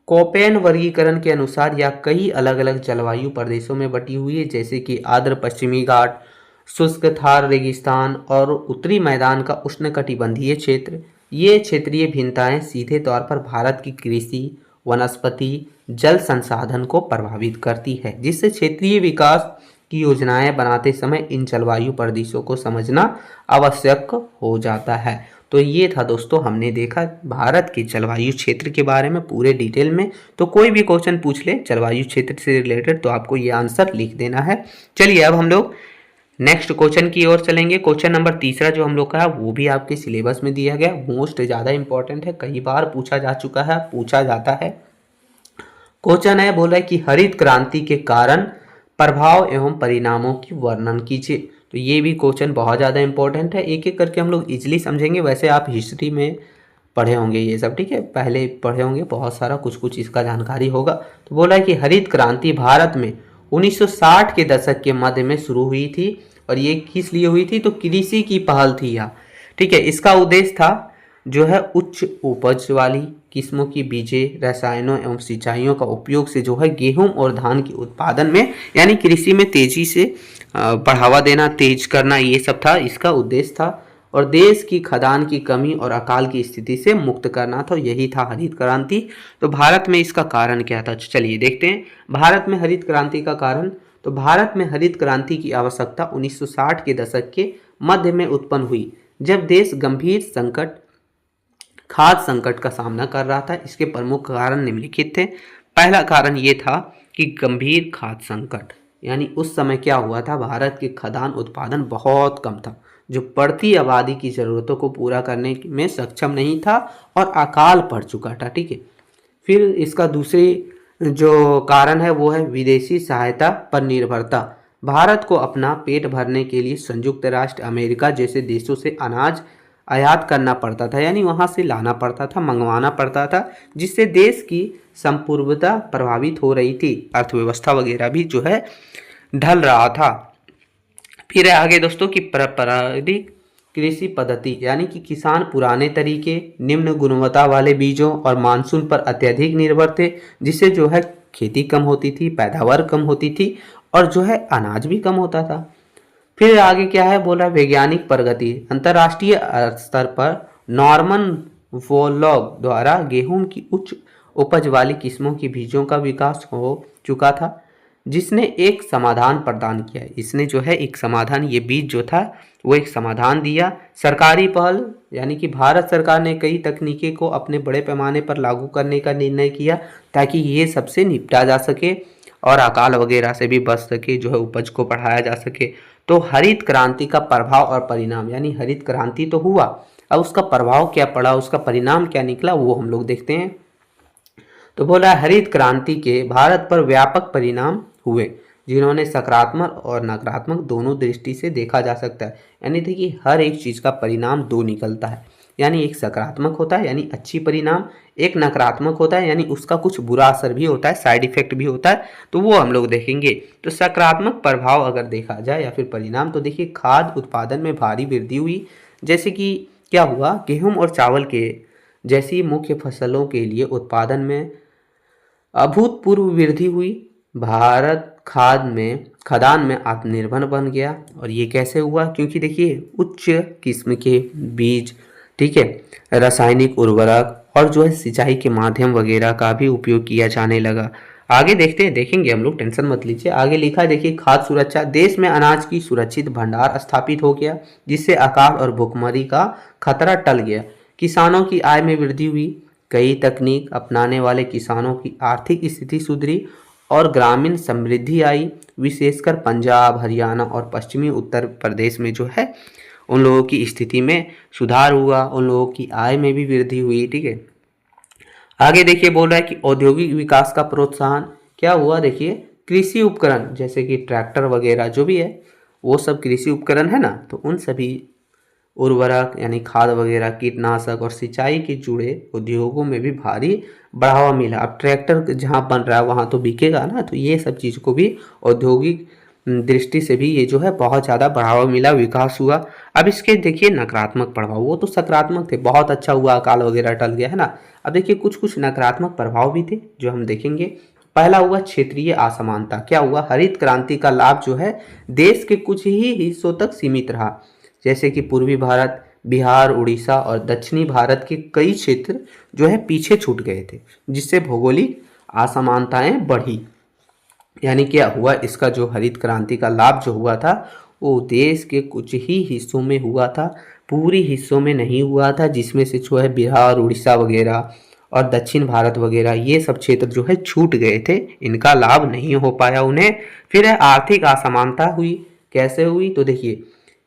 कोपेन वर्गीकरण के अनुसार यह कई अलग अलग जलवायु प्रदेशों में बटी हुई है, जैसे कि आर्द्र पश्चिमी घाट, शुष्क थार रेगिस्तान और उत्तरी मैदान का उष्णकटिबंधीय क्षेत्र। ये क्षेत्रीय भिन्नताएं सीधे तौर पर भारत की कृषि, वनस्पति, जल संसाधन को प्रभावित करती है, जिससे क्षेत्रीय विकास की योजनाएं बनाते समय इन जलवायु प्रदेशों को समझना आवश्यक हो जाता है। तो ये था दोस्तों, हमने देखा भारत के जलवायु क्षेत्र के बारे में पूरे डिटेल में। तो कोई भी क्वेश्चन पूछ ले जलवायु क्षेत्र से रिलेटेड तो आपको ये आंसर लिख देना है। चलिए अब हम लोग नेक्स्ट क्वेश्चन की ओर चलेंगे। क्वेश्चन नंबर तीसरा जो हम लोग का है वो भी आपके सिलेबस में दिया गया, मोस्ट ज़्यादा इंपॉर्टेंट है, कई बार पूछा जा चुका है, पूछा जाता है। क्वेश्चन है, बोल रहा है कि हरित क्रांति के कारण प्रभाव एवं परिणामों की वर्णन कीजिए। तो ये भी क्वेश्चन बहुत ज़्यादा इंपॉर्टेंट है, एक एक करके हम लोग इजीली समझेंगे। वैसे आप हिस्ट्री में पढ़े होंगे ये सब, ठीक है, पहले पढ़े होंगे, बहुत सारा कुछ कुछ इसका जानकारी होगा। तो बोला है कि हरित क्रांति भारत में 1960 के दशक के मध्य में शुरू हुई थी और ये किस लिए हुई थी, तो कृषि की पहल थी यहाँ। ठीक है, इसका उद्देश्य था जो है उच्च उपज वाली किस्मों की बीजें, रसायनों एवं सिंचाइयों का उपयोग से जो है गेहूं और धान के उत्पादन में यानी कृषि में तेजी से बढ़ावा देना, तेज करना, ये सब था इसका उद्देश्य था। और देश की खदान की कमी और अकाल की स्थिति से मुक्त करना था, यही था हरित क्रांति। तो भारत में इसका कारण क्या था, चलिए देखते हैं। भारत में हरित क्रांति का कारण, तो भारत में हरित क्रांति की आवश्यकता 1960 के दशक के मध्य में उत्पन्न हुई, जब देश गंभीर खाद्य संकट का सामना कर रहा था। इसके प्रमुख कारण निम्नलिखित थे। पहला कारण ये था कि गंभीर खाद्य संकट, यानी उस समय क्या हुआ था, भारत के खाद्यान्न उत्पादन बहुत कम था, जो बढ़ती आबादी की ज़रूरतों को पूरा करने में सक्षम नहीं था और अकाल पड़ चुका था। ठीक है। फिर इसका दूसरी जो कारण है वो है विदेशी सहायता पर निर्भरता। भारत को अपना पेट भरने के लिए संयुक्त राष्ट्र अमेरिका जैसे देशों से अनाज आयात करना पड़ता था, यानी वहाँ से लाना पड़ता था, मंगवाना पड़ता था, जिससे देश की संप्रभुता प्रभावित हो रही थी, अर्थव्यवस्था वगैरह भी जो है ढल रहा था। फिर आगे दोस्तों की पारंपरिक कृषि पद्धति, यानी कि किसान पुराने तरीके, निम्न गुणवत्ता वाले बीजों और मानसून पर अत्यधिक निर्भर थे, जिससे जो है खेती कम होती थी, पैदावार कम होती थी और जो है अनाज भी कम होता था। फिर आगे क्या है, बोला वैज्ञानिक प्रगति। अंतर्राष्ट्रीय स्तर पर नॉर्मन वोरलॉग द्वारा गेहूं की उच्च उपज वाली किस्मों की बीजों का विकास हो चुका था, जिसने एक समाधान प्रदान किया। इसने जो है एक समाधान, ये बीज जो था वो एक समाधान दिया। सरकारी पहल, यानी कि भारत सरकार ने कई तकनीकें को अपने बड़े पैमाने पर लागू करने का निर्णय किया, ताकि ये सबसे निपटा जा सके और अकाल वगैरह से भी बच सके, जो है उपज को बढ़ाया जा सके। तो हरित क्रांति का प्रभाव और परिणाम, यानी हरित क्रांति तो हुआ, अब उसका प्रभाव क्या पड़ा, उसका परिणाम क्या निकला, वो हम लोग देखते हैं। तो बोला हरित क्रांति के भारत पर व्यापक परिणाम हुए, जिन्होंने सकारात्मक और नकारात्मक दोनों दृष्टि से देखा जा सकता है। यानी देखिए हर एक चीज़ का परिणाम दो निकलता है, यानी एक सकारात्मक होता है यानी अच्छी परिणाम, एक नकारात्मक होता है यानी उसका कुछ बुरा असर भी होता है, साइड इफेक्ट भी होता है, तो वो हम लोग देखेंगे। तो सकारात्मक प्रभाव अगर देखा जाए या फिर परिणाम, तो देखिए खाद्य उत्पादन में भारी वृद्धि हुई। जैसे कि क्या हुआ, गेहूं और चावल के जैसी मुख्य फसलों के लिए उत्पादन में अभूतपूर्व वृद्धि हुई। भारत खाद्यान्न में आत्मनिर्भर बन गया। और ये कैसे हुआ, क्योंकि देखिए उच्च किस्म के बीज, ठीक है, रासायनिक उर्वरक और जो है सिंचाई के माध्यम वगैरह का भी उपयोग किया जाने लगा। आगे देखेंगे हम लोग, टेंशन मत लीजिए। आगे लिखा है देखिए खाद्य सुरक्षा, देश में अनाज की सुरक्षित भंडार स्थापित हो गया, जिससे अकाल और भुखमरी का खतरा टल गया। किसानों की आय में वृद्धि हुई, कई तकनीक अपनाने वाले किसानों की आर्थिक स्थिति सुधरी और ग्रामीण समृद्धि आई। विशेषकर पंजाब, हरियाणा और पश्चिमी उत्तर प्रदेश में जो है उन लोगों की स्थिति में सुधार हुआ, उन लोगों की आय में भी वृद्धि हुई। ठीक है। आगे देखिए बोल रहा है कि औद्योगिक विकास का प्रोत्साहन क्या हुआ, देखिए कृषि उपकरण जैसे कि ट्रैक्टर वगैरह जो भी है वो सब कृषि उपकरण है ना, तो उन सभी उर्वरक यानी खाद वगैरह, कीटनाशक और सिंचाई के जुड़े उद्योगों में भी भारी बढ़ावा मिला। अब ट्रैक्टर जहाँ बन रहा है वहाँ तो बिकेगा ना, तो ये सब चीज़ को भी औद्योगिक दृष्टि से भी ये जो है बहुत ज़्यादा बढ़ावा मिला, विकास हुआ। अब इसके देखिए नकारात्मक प्रभाव, वो तो सकारात्मक थे, बहुत अच्छा हुआ, अकाल वगैरह टल गया है ना। अब देखिए कुछ कुछ नकारात्मक प्रभाव भी थे जो हम देखेंगे। पहला हुआ क्षेत्रीय असमानता। क्या हुआ, हरित क्रांति का लाभ जो है देश के कुछ ही हिस्सों तक सीमित रहा, जैसे कि पूर्वी भारत, बिहार, उड़ीसा और दक्षिणी भारत के कई क्षेत्र जो है पीछे छूट गए थे, जिससे भौगोलिक असमानताएं बढ़ी। यानी क्या हुआ, इसका जो हरित क्रांति का लाभ जो हुआ था वो देश के कुछ ही हिस्सों में हुआ था, पूरी हिस्सों में नहीं हुआ था, जिसमें से जो है बिहार, उड़ीसा वगैरह और दक्षिण भारत वगैरह ये सब क्षेत्र जो है छूट गए थे, इनका लाभ नहीं हो पाया उन्हें। फिर आर्थिक असमानता हुई। कैसे हुई, तो देखिए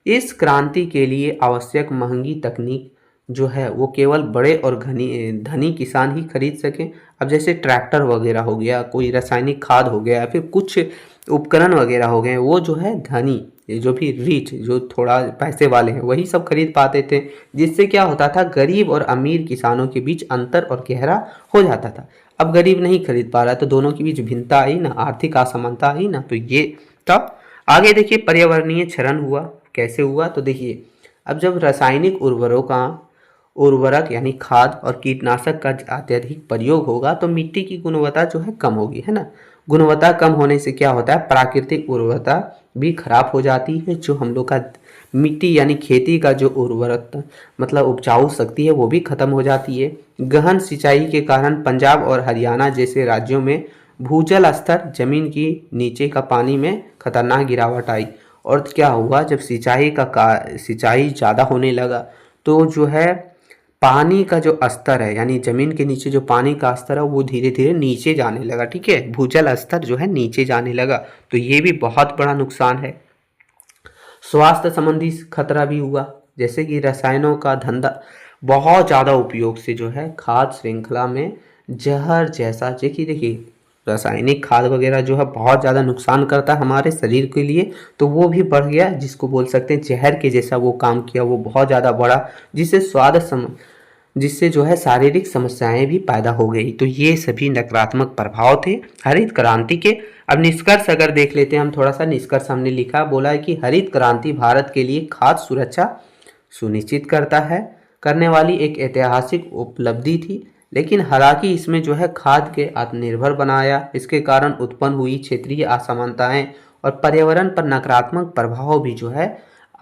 इस क्रांति के लिए आवश्यक महंगी तकनीक जो है वो केवल बड़े और धनी किसान ही खरीद सकें। अब जैसे ट्रैक्टर वगैरह हो गया, कोई रासायनिक खाद हो गया, फिर कुछ उपकरण वगैरह हो गए, वो जो है धनी, ये जो भी रिच, जो थोड़ा पैसे वाले हैं वही सब खरीद पाते थे, जिससे क्या होता था गरीब और अमीर किसानों के बीच अंतर और गहरा हो जाता था। अब गरीब नहीं खरीद पा रहा तो दोनों के बीच भिन्नता आई ना, आर्थिक असमानता आई ना, तो ये तब आगे देखिए पर्यावरणीय क्षरण हुआ। कैसे हुआ, तो देखिए अब जब रासायनिक उर्वरक यानी खाद और कीटनाशक का अत्यधिक प्रयोग होगा तो मिट्टी की गुणवत्ता जो है कम होगी, है ना। गुणवत्ता कम होने से क्या होता है, प्राकृतिक उर्वरता भी खराब हो जाती है। जो हम लोग का मिट्टी यानी खेती का जो उर्वरता मतलब उपजाऊ शक्ति है वो भी खत्म हो जाती है। गहन सिंचाई के कारण पंजाब और हरियाणा जैसे राज्यों में भूजल स्तर जमीन की नीचे का पानी में खतरनाक गिरावट आई। और क्या हुआ, जब सिंचाई ज़्यादा होने लगा तो जो है पानी का जो स्तर है, यानी जमीन के नीचे जो पानी का स्तर है वो धीरे धीरे नीचे जाने लगा। ठीक है, भूजल स्तर जो है नीचे जाने लगा, तो ये भी बहुत बड़ा नुकसान है। स्वास्थ्य संबंधी खतरा भी हुआ, जैसे कि रसायनों का धंधा बहुत ज़्यादा उपयोग से जो है खाद्य श्रृंखला में जहर जैसा, देखिए रासायनिक खाद वगैरह जो है बहुत ज़्यादा नुकसान करता है हमारे शरीर के लिए, तो वो भी बढ़ गया, जिसको बोल सकते हैं जहर के जैसा वो काम किया, वो बहुत ज़्यादा बढ़ा, जिससे जो है शारीरिक समस्याएं भी पैदा हो गई। तो ये सभी नकारात्मक प्रभाव थे हरित क्रांति के। अब निष्कर्ष अगर देख लेते हैं हम, थोड़ा सा निष्कर्ष हमने लिखा, बोला है कि हरित क्रांति भारत के लिए खाद्य सुरक्षा सुनिश्चित करने वाली एक ऐतिहासिक उपलब्धि थी, लेकिन हालांकि इसमें जो है खाद्य के आत्मनिर्भर बनाया। इसके कारण उत्पन्न हुई क्षेत्रीय असमानताएं और पर्यावरण पर नकारात्मक प्रभाव भी जो है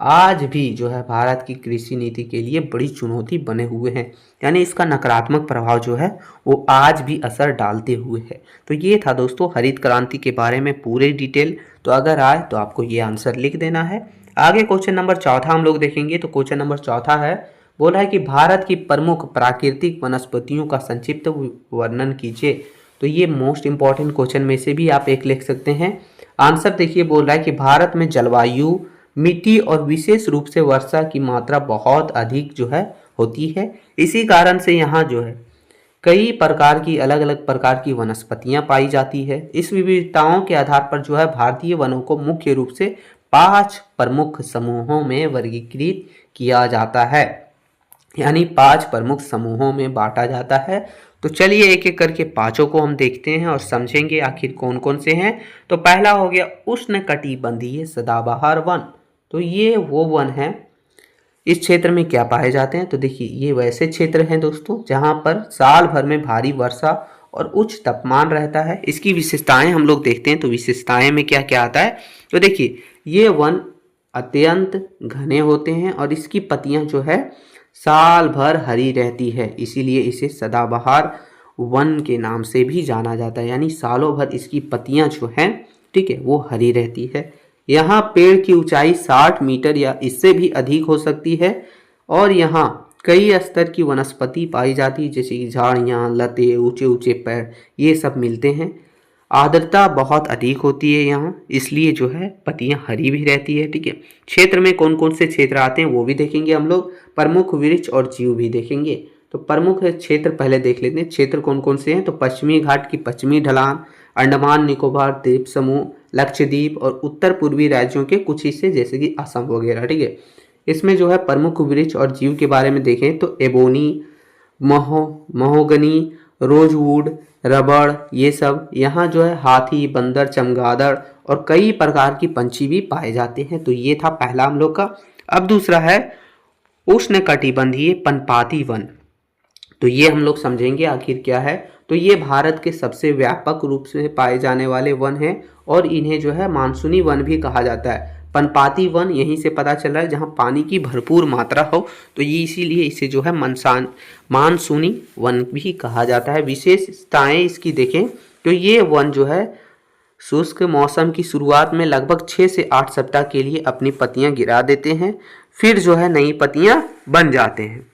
आज भी जो है भारत की कृषि नीति के लिए बड़ी चुनौती बने हुए हैं, यानी इसका नकारात्मक प्रभाव जो है वो आज भी असर डालते हुए है। तो ये था दोस्तों हरित क्रांति के बारे में पूरे डिटेल। तो अगर आए तो आपको ये आंसर लिख देना है। आगे क्वेश्चन नंबर चौथा हम लोग देखेंगे। तो क्वेश्चन नंबर चौथा है, बोला है कि भारत की प्रमुख प्राकृतिक वनस्पतियों का संक्षिप्त वर्णन कीजिए। तो ये मोस्ट इंपॉर्टेंट क्वेश्चन में से भी आप एक लिख सकते हैं। आंसर देखिए, बोल रहा है कि भारत में जलवायु, मिट्टी और विशेष रूप से वर्षा की मात्रा बहुत अधिक जो है होती है। इसी कारण से यहाँ जो है कई प्रकार की अलग अलग प्रकार की वनस्पतियां पाई जाती है। इस विविधताओं के आधार पर जो है भारतीय वनों को मुख्य रूप से 5 प्रमुख समूहों में वर्गीकृत किया जाता है, यानी 5 प्रमुख समूहों में बांटा जाता है। तो चलिए एक एक करके पांचों को हम देखते हैं और समझेंगे आखिर कौन कौन से हैं। तो पहला हो गया उष्णकटिबंधीय सदाबहार वन। तो ये वो वन है, इस क्षेत्र में क्या पाए जाते हैं, तो देखिए ये वैसे क्षेत्र हैं दोस्तों जहां पर साल भर में भारी वर्षा और उच्च तापमान रहता है। इसकी विशेषताएं हम लोग देखते हैं, तो विशेषताएं में क्या क्या आता है। तो देखिए ये वन अत्यंत घने होते हैं और इसकी पत्तियां जो है साल भर हरी रहती है, इसीलिए इसे सदाबहार वन के नाम से भी जाना जाता है, यानी सालों भर इसकी पत्तियां जो हैं, ठीक है, वो हरी रहती है। यहाँ पेड़ की ऊंचाई 60 मीटर या इससे भी अधिक हो सकती है और यहाँ कई स्तर की वनस्पति पाई जाती है, जैसे कि झाड़ियाँ, लते, ऊंचे ऊंचे पेड़, ये सब मिलते हैं। आर्द्रता बहुत अधिक होती है यहाँ, इसलिए जो है पत्तियाँ हरी भी रहती है। ठीक है, क्षेत्र में कौन कौन से क्षेत्र आते हैं वो भी देखेंगे हम लोग, प्रमुख वृक्ष और जीव भी देखेंगे। तो प्रमुख क्षेत्र पहले देख लेते हैं, क्षेत्र कौन कौन से हैं। तो पश्चिमी घाट की पश्चिमी ढलान, अंडमान निकोबार द्वीप समूह, लक्षद्वीप और उत्तर पूर्वी राज्यों के कुछ हिस्से जैसे कि असम वगैरह। ठीक है, इसमें जो है प्रमुख वृक्ष और जीव के बारे में देखें तो एबोनी, महोगनी, रोजवुड, रबड़, ये सब। यहाँ जो है हाथी, बंदर, चमगादड़ और कई प्रकार की पंछी भी पाए जाते हैं। तो ये था पहला हम लोग का। अब दूसरा है उष्णकटिबंधीय पर्णपाती वन। तो ये हम लोग समझेंगे आखिर क्या है। तो ये भारत के सबसे व्यापक रूप से पाए जाने वाले वन हैं और इन्हें जो है मानसूनी वन भी कहा जाता है। पर्णपाती वन यहीं से पता चल रहा है जहाँ पानी की भरपूर मात्रा हो, तो ये इसीलिए इसे जो है मानसूनी वन भी कहा जाता है। विशेषताएं इसकी देखें तो ये वन जो है शुष्क मौसम की शुरुआत में लगभग 6 से 8 सप्ताह के लिए अपनी पत्तियां गिरा देते हैं, फिर जो है नई पत्तियां बन जाते हैं।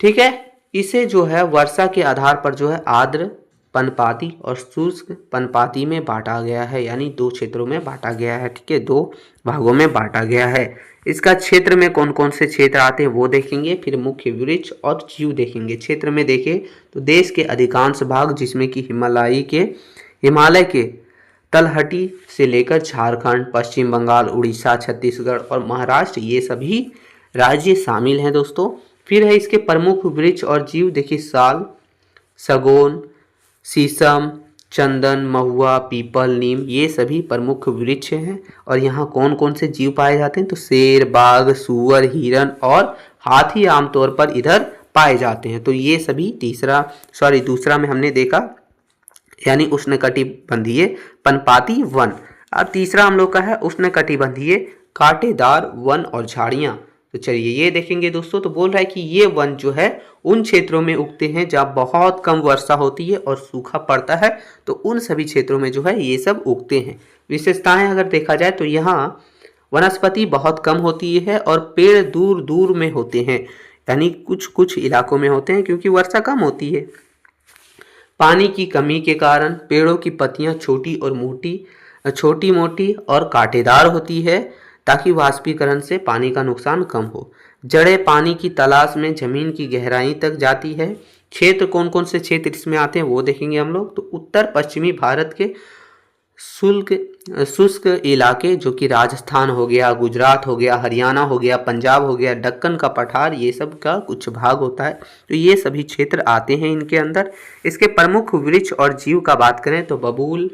ठीक है, इसे जो है वर्षा के आधार पर जो है आर्द्र पर्णपाती और शुष्क पर्णपाती में बांटा गया है, यानी 2 क्षेत्रों में बांटा गया है। ठीक है, 2 भागों में बांटा गया है। इसका क्षेत्र में कौन कौन से क्षेत्र आते हैं वो देखेंगे, फिर मुख्य वृक्ष और जीव देखेंगे। क्षेत्र में देखें तो देश के अधिकांश भाग, जिसमें कि हिमालय के तलहटी से लेकर झारखंड, पश्चिम बंगाल, उड़ीसा, छत्तीसगढ़ और महाराष्ट्र, ये सभी राज्य शामिल हैं दोस्तों। फिर है इसके प्रमुख वृक्ष और जीव, देखिए साल, सागौन, शीशम, चंदन, महुआ, पीपल, नीम, ये सभी प्रमुख वृक्ष हैं। और यहाँ कौन कौन से जीव पाए जाते हैं, तो शेर, बाघ, सूअर, हिरन और हाथी आमतौर पर इधर पाए जाते हैं। तो ये सभी दूसरा में हमने देखा, यानी उष्णकटिबंधीय पर्णपाती वन। अब तीसरा हम लोग का है उष्णकटिबंधीय कांटेदार वन और झाड़ियाँ। तो चलिए ये देखेंगे दोस्तों। तो बोल रहा है कि ये वन जो है उन क्षेत्रों में उगते हैं जहाँ बहुत कम वर्षा होती है और सूखा पड़ता है, तो उन सभी क्षेत्रों में जो है ये सब उगते हैं। विशेषताएं अगर देखा जाए तो यहाँ वनस्पति बहुत कम होती है और पेड़ दूर दूर में होते हैं, यानी कुछ कुछ इलाकों में होते हैं क्योंकि वर्षा कम होती है। पानी की कमी के कारण पेड़ों की पत्तियां छोटी मोटी और कांटेदार होती है ताकि वाष्पीकरण से पानी का नुकसान कम हो। जड़ें पानी की तलाश में जमीन की गहराई तक जाती है। क्षेत्र कौन कौन से क्षेत्र इसमें आते हैं वो देखेंगे हम लोग। तो उत्तर पश्चिमी भारत के शुष्क इलाके जो कि राजस्थान हो गया, गुजरात हो गया, हरियाणा हो गया, पंजाब हो गया, दक्कन का पठार, ये सब का कुछ भाग होता है। तो ये सभी क्षेत्र आते हैं इनके अंदर। इसके प्रमुख वृक्ष और जीव का बात करें तो बबूल,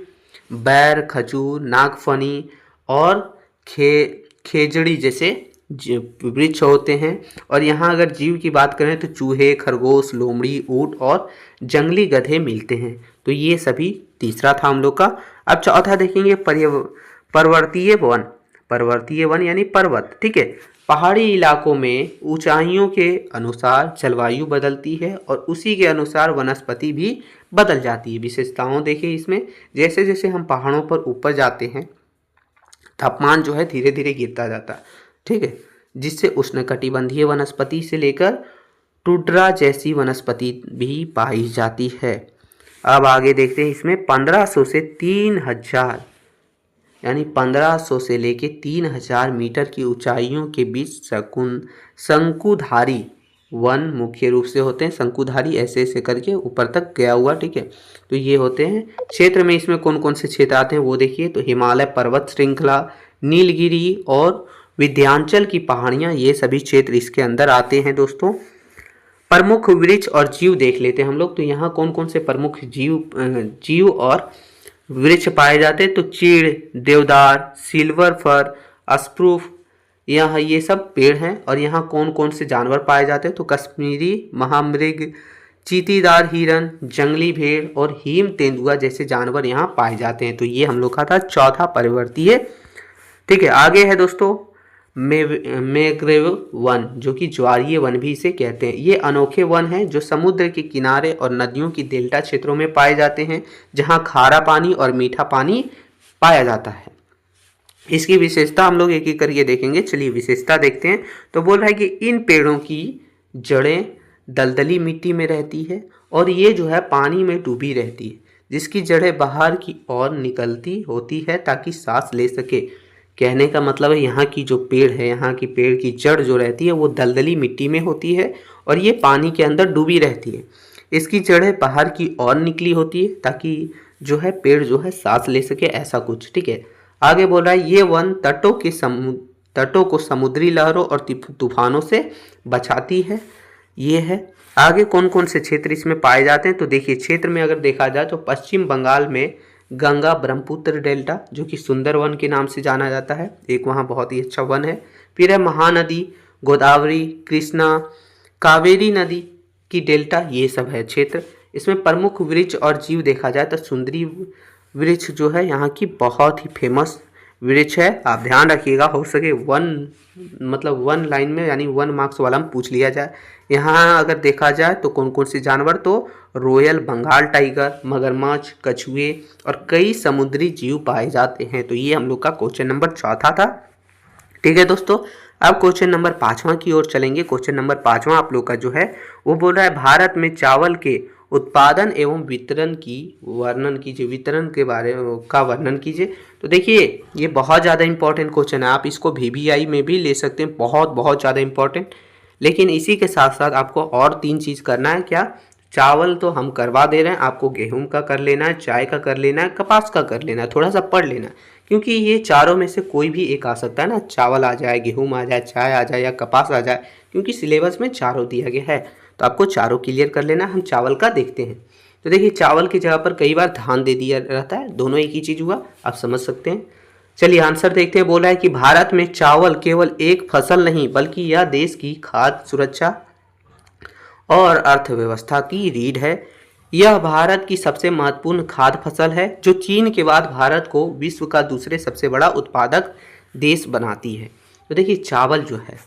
बैर, खजूर, नागफनी और खेजड़ी जैसे वृक्ष होते हैं। और यहाँ अगर जीव की बात करें तो चूहे, खरगोश, लोमड़ी, ऊंट और जंगली गधे मिलते हैं। तो ये सभी तीसरा था हम लोग का। अब चौथा देखेंगे पर्वतीय वन। पर्वतीय वन यानी पर्वत, ठीक है। पहाड़ी इलाकों में ऊंचाइयों के अनुसार जलवायु बदलती है और उसी के अनुसार वनस्पति भी बदल जाती है। विशेषताओं देखिए इसमें, जैसे जैसे हम पहाड़ों पर ऊपर जाते हैं तापमान जो है धीरे धीरे गिरता जाता है, ठीक है, जिससे उष्णकटिबंधीय वनस्पति से लेकर टुड्रा जैसी वनस्पति भी पाई जाती है। अब आगे देखते हैं इसमें 1500 से 3000 यानी 1500 से लेके 3000 मीटर की ऊंचाइयों के बीच शंकुधारी वन मुख्य रूप से होते हैं। शंकुधारी ऐसे ऐसे करके ऊपर तक गया हुआ, ठीक है। तो ये होते हैं क्षेत्र में। इसमें कौन कौन से क्षेत्र आते हैं वो देखिए। तो हिमालय पर्वत श्रृंखला, नीलगिरी और विंध्याचल की पहाड़ियाँ, ये सभी क्षेत्र इसके अंदर आते हैं दोस्तों। प्रमुख वृक्ष और जीव देख लेते हैं हम लोग। तो यहाँ कौन कौन से प्रमुख जीव और वृक्ष पाए जाते हैं। तो चीड़, देवदार, सिल्वर फर, स्प्रूफ, यहाँ ये सब पेड़ हैं। और यहाँ कौन कौन से जानवर पाए जाते हैं। तो कश्मीरी महामृग, चीतीदार हिरन, जंगली भेड़ और हिम तेंदुआ जैसे जानवर यहाँ पाए जाते हैं। तो ये हम लोग का था चौथा पर्वतीय, ठीक है। आगे है दोस्तों मैंग्रोव वन, जो कि ज्वारीय वन भी इसे कहते हैं। ये अनोखे वन हैं जो समुद्र के किनारे और नदियों की डेल्टा क्षेत्रों में पाए जाते हैं, जहां खारा पानी और मीठा पानी पाया जाता है। इसकी विशेषता हम लोग एक एक करके देखेंगे। चलिए विशेषता देखते हैं। तो बोल रहा है कि इन पेड़ों की जड़ें दलदली मिट्टी में रहती है और ये जो है पानी में डूबी रहती है, जिसकी जड़ें बाहर की ओर निकलती होती है ताकि सांस ले सके। कहने का मतलब है यहाँ की जो पेड़ है, यहाँ की पेड़ की जड़ जो रहती है वो दलदली मिट्टी में होती है और ये पानी के अंदर डूबी रहती है। इसकी जड़ें बाहर की ओर निकली होती है ताकि जो है पेड़ जो है सांस ले सके, ऐसा कुछ, ठीक है। आगे बोल रहा है ये वन तटों को समुद्री लहरों और तूफानों से बचाती है। ये है। आगे कौन कौन से क्षेत्र इसमें पाए जाते हैं। तो देखिए क्षेत्र में अगर देखा जाए तो पश्चिम बंगाल में गंगा ब्रह्मपुत्र डेल्टा, जो कि सुंदर वन के नाम से जाना जाता है, एक वहाँ बहुत ही अच्छा वन है। फिर है महानदी, गोदावरी, कृष्णा, कावेरी नदी की डेल्टा, ये सब है क्षेत्र। इसमें प्रमुख वृक्ष और जीव देखा जाए तो सुंदरी वृक्ष जो है यहाँ की बहुत ही फेमस वृक्ष है। आप ध्यान रखिएगा, हो सके वन लाइन में यानी 1 मार्क्स वाला में पूछ लिया जाए। यहाँ अगर देखा जाए तो कौन कौन से जानवर, तो रॉयल बंगाल टाइगर, मगरमच्छ, कछुए और कई समुद्री जीव पाए जाते हैं। तो ये हम लोग का क्वेश्चन नंबर चौथा था, ठीक है दोस्तों। अब क्वेश्चन नंबर 5वां की ओर चलेंगे। क्वेश्चन नंबर 5वां आप लोग का जो है वो बोल रहा है भारत में चावल के उत्पादन एवं वितरण की वर्णन कीजिए। वितरण के बारे का वर्णन कीजिए। तो देखिए ये बहुत ज़्यादा इंपॉर्टेंट क्वेश्चन है। आप इसको VVI में भी ले सकते हैं, बहुत बहुत ज़्यादा इंपॉर्टेंट। लेकिन इसी के साथ साथ आपको और 3 चीज़ करना है। क्या? चावल तो हम करवा दे रहे हैं, आपको गेहूं का कर लेना है, चाय का कर लेना है, कपास का कर लेना है, थोड़ा सा पढ़ लेना है, क्योंकि ये चारों में से कोई भी एक आ सकता है ना। चावल आ जाए, गेहूं आ जाए, चाय आ जाए या कपास आ जाए, क्योंकि सिलेबस में चारों दिया गया है। तो आपको चारों क्लियर कर लेना। हम चावल का देखते हैं। तो देखिए चावल की जगह पर कई बार धान दे दिया रहता है, दोनों एक ही चीज़ हुआ, आप समझ सकते हैं। चलिए आंसर देखते हैं। बोला है कि भारत में चावल केवल एक फसल नहीं बल्कि यह देश की खाद्य सुरक्षा और अर्थव्यवस्था की रीढ़ है। यह भारत की सबसे महत्वपूर्ण खाद्य फसल है जो चीन के बाद भारत को विश्व का दूसरे सबसे बड़ा उत्पादक देश बनाती है। तो देखिए चावल जो है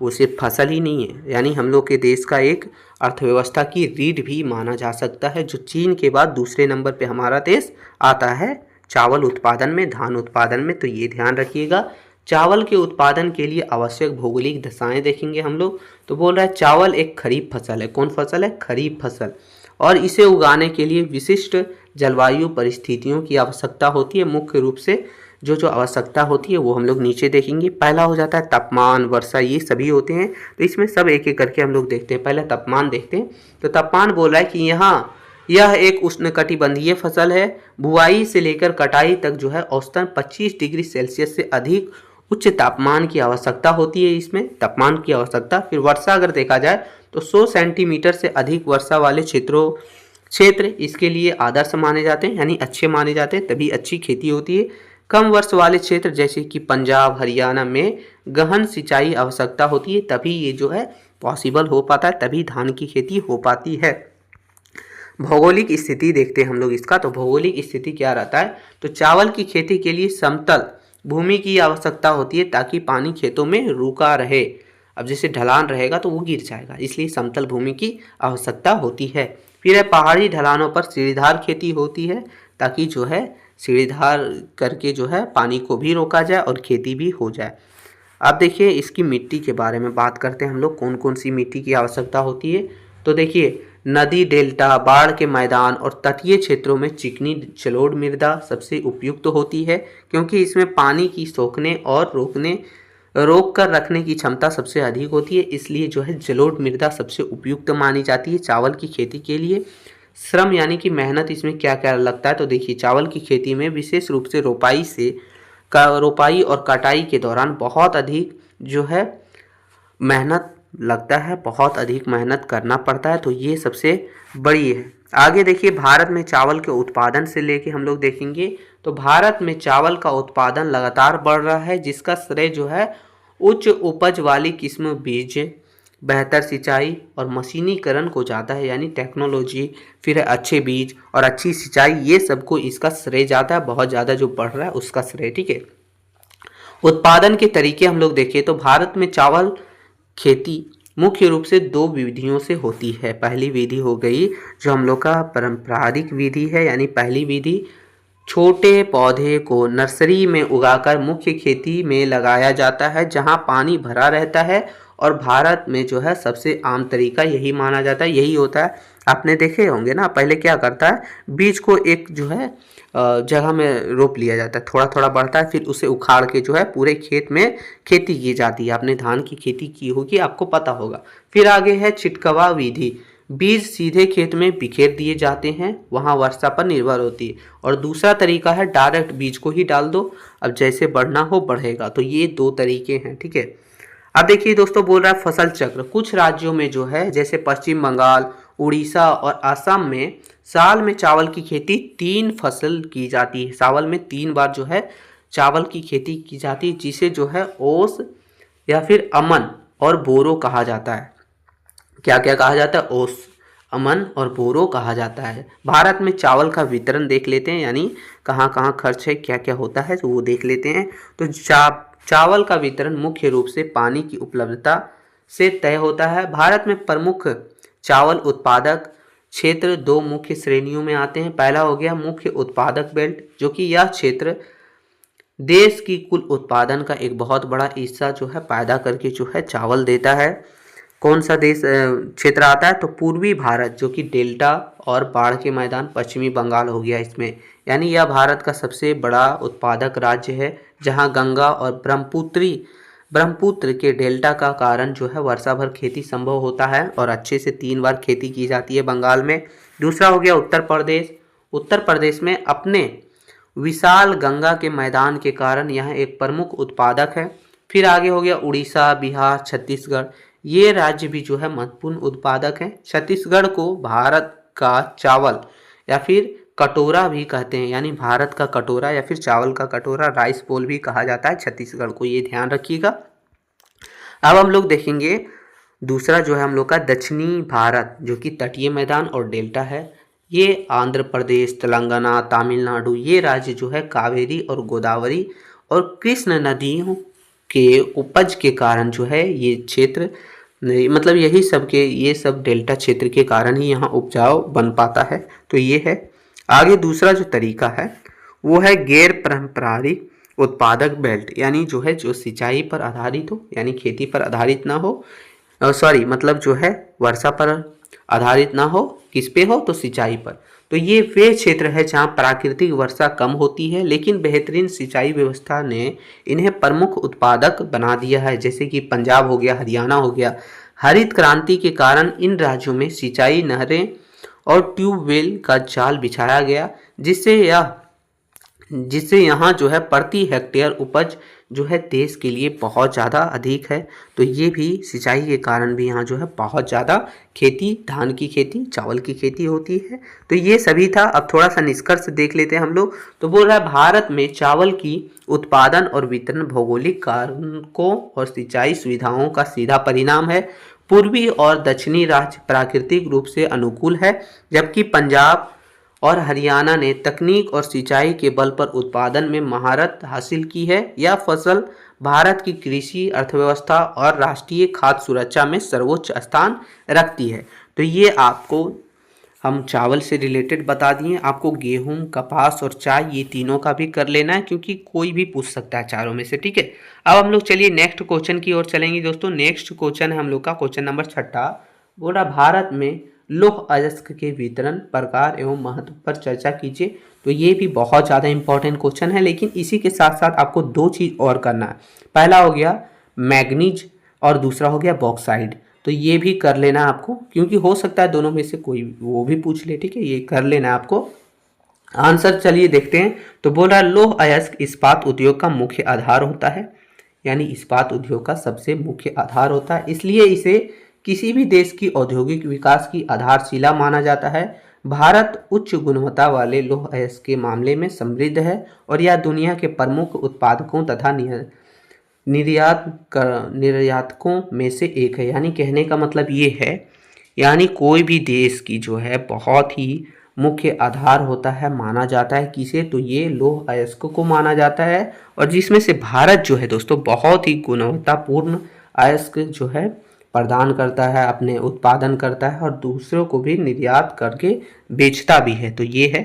वो सिर्फ फसल ही नहीं है, यानी हम लोग के देश का एक अर्थव्यवस्था की रीढ़ भी माना जा सकता है, जो चीन के बाद दूसरे नंबर पे हमारा देश आता है चावल उत्पादन में, धान उत्पादन में। तो ये ध्यान रखिएगा। चावल के उत्पादन के लिए आवश्यक भौगोलिक दशाएं देखेंगे हम लोग। तो बोल रहा है चावल एक खरीफ फसल है। कौन फसल है? खरीफ फसल। और इसे उगाने के लिए विशिष्ट जलवायु परिस्थितियों की आवश्यकता होती है। मुख्य रूप से जो जो आवश्यकता होती है वो हम लोग नीचे देखेंगे। पहला हो जाता है तापमान, वर्षा, ये सभी होते हैं। तो इसमें सब एक एक करके हम लोग देखते हैं। पहले तापमान देखते हैं। तो तापमान बोल रहा है कि यहाँ यह एक उष्णकटिबंधीय फसल है। बुआई से लेकर कटाई तक जो है औसतन 25 डिग्री सेल्सियस से अधिक उच्च तापमान की आवश्यकता होती है। इसमें तापमान की आवश्यकता। फिर वर्षा अगर देखा जाए तो 100 सेंटीमीटर से अधिक वर्षा वाले क्षेत्र इसके लिए आदर्श माने जाते हैं, यानी अच्छे माने जाते हैं, तभी अच्छी खेती होती है। कम वर्ष वाले क्षेत्र जैसे कि पंजाब, हरियाणा में गहन सिंचाई आवश्यकता होती है, तभी ये जो है पॉसिबल हो पाता है, तभी धान की खेती हो पाती है। भौगोलिक स्थिति देखते हैं हम लोग इसका। तो भौगोलिक स्थिति क्या रहता है? तो चावल की खेती के लिए समतल भूमि की आवश्यकता होती है ताकि पानी खेतों में रुका रहे। अब जैसे ढलान रहेगा तो वो गिर जाएगा, इसलिए समतल भूमि की आवश्यकता होती है। फिर है पहाड़ी ढलानों पर सीढ़ीदार खेती होती है ताकि जो है सीढ़ीदार करके जो है पानी को भी रोका जाए और खेती भी हो जाए। अब देखिए इसकी मिट्टी के बारे में बात करते हैं हम लोग, कौन कौन सी मिट्टी की आवश्यकता होती है। तो देखिए नदी, डेल्टा, बाढ़ के मैदान और तटीय क्षेत्रों में चिकनी जलोढ़ मृदा सबसे उपयुक्त होती है, क्योंकि इसमें पानी की सोखने और रोक कर रखने की क्षमता सबसे अधिक होती है। इसलिए जो है जलोढ़ मृदा सबसे उपयुक्त मानी जाती है चावल की खेती के लिए। श्रम यानी कि मेहनत इसमें क्या क्या लगता है? तो देखिए चावल की खेती में विशेष रूप से रोपाई और कटाई के दौरान बहुत अधिक जो है मेहनत लगता है, बहुत अधिक मेहनत करना पड़ता है। तो ये सबसे बड़ी है। आगे देखिए भारत में चावल के उत्पादन से लेके हम लोग देखेंगे तो भारत में चावल का उत्पादन लगातार बढ़ रहा है, जिसका श्रेय जो है उच्च उपज वाली किस्म, बीज, बेहतर सिंचाई और मशीनीकरण को जाता है, यानी टेक्नोलॉजी, फिर अच्छे बीज और अच्छी सिंचाई, ये सबको इसका श्रेय जाता है। बहुत ज़्यादा जो बढ़ रहा है उसका श्रेय। ठीक है। उत्पादन के तरीके हम लोग देखें तो भारत में चावल खेती मुख्य रूप से दो विधियों से होती है। पहली विधि हो गई जो हम लोग का पारंपरिक विधि है, यानी पहली विधि छोटे पौधे को नर्सरी में उगाकर मुख्य खेती में लगाया जाता है, जहां पानी भरा रहता है। और भारत में जो है सबसे आम तरीका यही माना जाता है, यही होता है। आपने देखे होंगे ना, पहले क्या करता है, बीज को एक जो है जगह में रोप लिया जाता है, थोड़ा थोड़ा बढ़ता है, फिर उसे उखाड़ के जो है पूरे खेत में खेती की जाती है। आपने धान की खेती की होगी, आपको पता होगा। फिर आगे है छिटकवा विधि। बीज सीधे खेत में बिखेर दिए जाते हैं, वहाँ वर्षा पर निर्भर होती है। और दूसरा तरीका है डायरेक्ट बीज को ही डाल दो, अब जैसे बढ़ना हो बढ़ेगा। तो ये दो तरीके हैं। ठीक है। अब देखिए दोस्तों बोल रहा है फसल चक्र। कुछ राज्यों में जो है जैसे पश्चिम बंगाल, उड़ीसा और असम में साल में चावल की खेती 3 फसल की जाती है। साल में 3 बार जो है चावल की खेती की जाती है, जिसे जो है ओस या फिर अमन और बोरो कहा जाता है। क्या क्या कहा जाता है? ओस, अमन और बोरो कहा जाता है। भारत में चावल का वितरण देख लेते हैं, यानी कहाँ कहाँ खर्च है, क्या क्या होता है, तो वो देख लेते हैं। तो चावल का वितरण मुख्य रूप से पानी की उपलब्धता से तय होता है। भारत में प्रमुख चावल उत्पादक क्षेत्र 2 मुख्य श्रेणियों में आते हैं। पहला हो गया मुख्य उत्पादक बेल्ट, जो कि यह क्षेत्र देश की कुल उत्पादन का एक बहुत बड़ा हिस्सा जो है पैदा करके जो है चावल देता है। कौन सा देश क्षेत्र आता है? तो पूर्वी भारत, जो कि डेल्टा और बाढ़ के मैदान, पश्चिमी बंगाल हो गया इसमें, यानी यह भारत का सबसे बड़ा उत्पादक राज्य है, जहां गंगा और ब्रह्मपुत्र के डेल्टा का कारण जो है वर्षा भर खेती संभव होता है और अच्छे से 3 बार खेती की जाती है बंगाल में। दूसरा हो गया उत्तर प्रदेश। उत्तर प्रदेश में अपने विशाल गंगा के मैदान के कारण यह एक प्रमुख उत्पादक है। फिर आगे हो गया उड़ीसा, बिहार, छत्तीसगढ़, ये राज्य भी जो है महत्वपूर्ण उत्पादक हैं। छत्तीसगढ़ को भारत का चावल या फिर कटोरा भी कहते हैं, यानी भारत का कटोरा या फिर चावल का कटोरा, राइस बोल भी कहा जाता है छत्तीसगढ़ को, ये ध्यान रखिएगा। अब हम लोग देखेंगे दूसरा जो है हम लोग का दक्षिणी भारत, जो कि तटीय मैदान और डेल्टा है। ये आंध्र प्रदेश, तेलंगाना, तमिलनाडु, ये राज्य जो है कावेरी और गोदावरी और कृष्ण नदियों के उपज के कारण जो है ये क्षेत्र, मतलब यही सब के, ये सब डेल्टा क्षेत्र के कारण ही यहाँ उपजाऊ बन पाता है। तो ये है। आगे दूसरा जो तरीका है वो है गैर पारंपरिक उत्पादक बेल्ट, यानी जो है जो सिंचाई पर आधारित हो, यानी खेती पर आधारित ना हो, सॉरी मतलब जो है वर्षा पर आधारित ना हो, किस पे हो तो सिंचाई पर। तो ये वे क्षेत्र है जहाँ प्राकृतिक वर्षा कम होती है, लेकिन बेहतरीन सिंचाई व्यवस्था ने इन्हें प्रमुख उत्पादक बना दिया है, जैसे कि पंजाब हो गया, हरियाणा हो गया। हरित क्रांति के कारण इन राज्यों में सिंचाई नहरें और ट्यूबवेल का जाल बिछाया गया, जिससे यहाँ जो है प्रति हेक्टेयर उपज जो है देश के लिए बहुत ज़्यादा अधिक है। तो ये भी सिंचाई के कारण भी यहाँ जो है बहुत ज़्यादा खेती, धान की खेती, चावल की खेती होती है। तो ये सभी था। अब थोड़ा सा निष्कर्ष देख लेते हैं हम लोग। तो बोल रहा है भारत में चावल की उत्पादन और वितरण भौगोलिक कारकों और सिंचाई सुविधाओं का सीधा परिणाम है। पूर्वी और दक्षिणी राज्य प्राकृतिक रूप से अनुकूल है, जबकि पंजाब और हरियाणा ने तकनीक और सिंचाई के बल पर उत्पादन में महारत हासिल की है। यह फसल भारत की कृषि अर्थव्यवस्था और राष्ट्रीय खाद्य सुरक्षा में सर्वोच्च स्थान रखती है। तो ये आपको हम चावल से रिलेटेड बता दिए। आपको गेहूं, कपास और चाय ये तीनों का भी कर लेना है, क्योंकि कोई भी पूछ सकता है चारों में से, ठीक है। अब हम लोग चलिए नेक्स्ट क्वेश्चन की ओर चलेंगे दोस्तों। नेक्स्ट क्वेश्चन है हम लोग का क्वेश्चन नंबर 6। बोल रहा भारत में लौह अयस्क के वितरण, प्रकार एवं महत्व पर चर्चा कीजिए। तो ये भी बहुत ज़्यादा इंपॉर्टेंट क्वेश्चन है, लेकिन इसी के साथ साथ आपको दो चीज़ और करना है। पहला हो गया मैग्नीज और दूसरा हो गया बॉक्साइड। तो ये भी कर लेना आपको, क्योंकि हो सकता है दोनों में से कोई वो भी पूछ ले, ठीक है। ये कर लेना आपको। आंसर चलिए देखते हैं। तो बोल रहा है लौह अयस्क इस्पात उद्योग का मुख्य आधार होता है, यानी इस्पात उद्योग का सबसे मुख्य आधार होता है, इसलिए इसे किसी भी देश की औद्योगिक विकास की आधारशिला माना जाता है। भारत उच्च गुणवत्ता वाले लौह अयस्क के मामले में समृद्ध है और यह दुनिया के प्रमुख उत्पादकों तथा निर्यातकों में से एक है। यानी कहने का मतलब ये है, यानी कोई भी देश की जो है बहुत ही मुख्य आधार होता है, माना जाता है किसे, तो ये लौह अयस्क को माना जाता है। और जिसमें से भारत जो है दोस्तों बहुत ही गुणवत्तापूर्ण अयस्क जो है प्रदान करता है, अपने उत्पादन करता है और दूसरों को भी निर्यात करके बेचता भी है। तो ये है।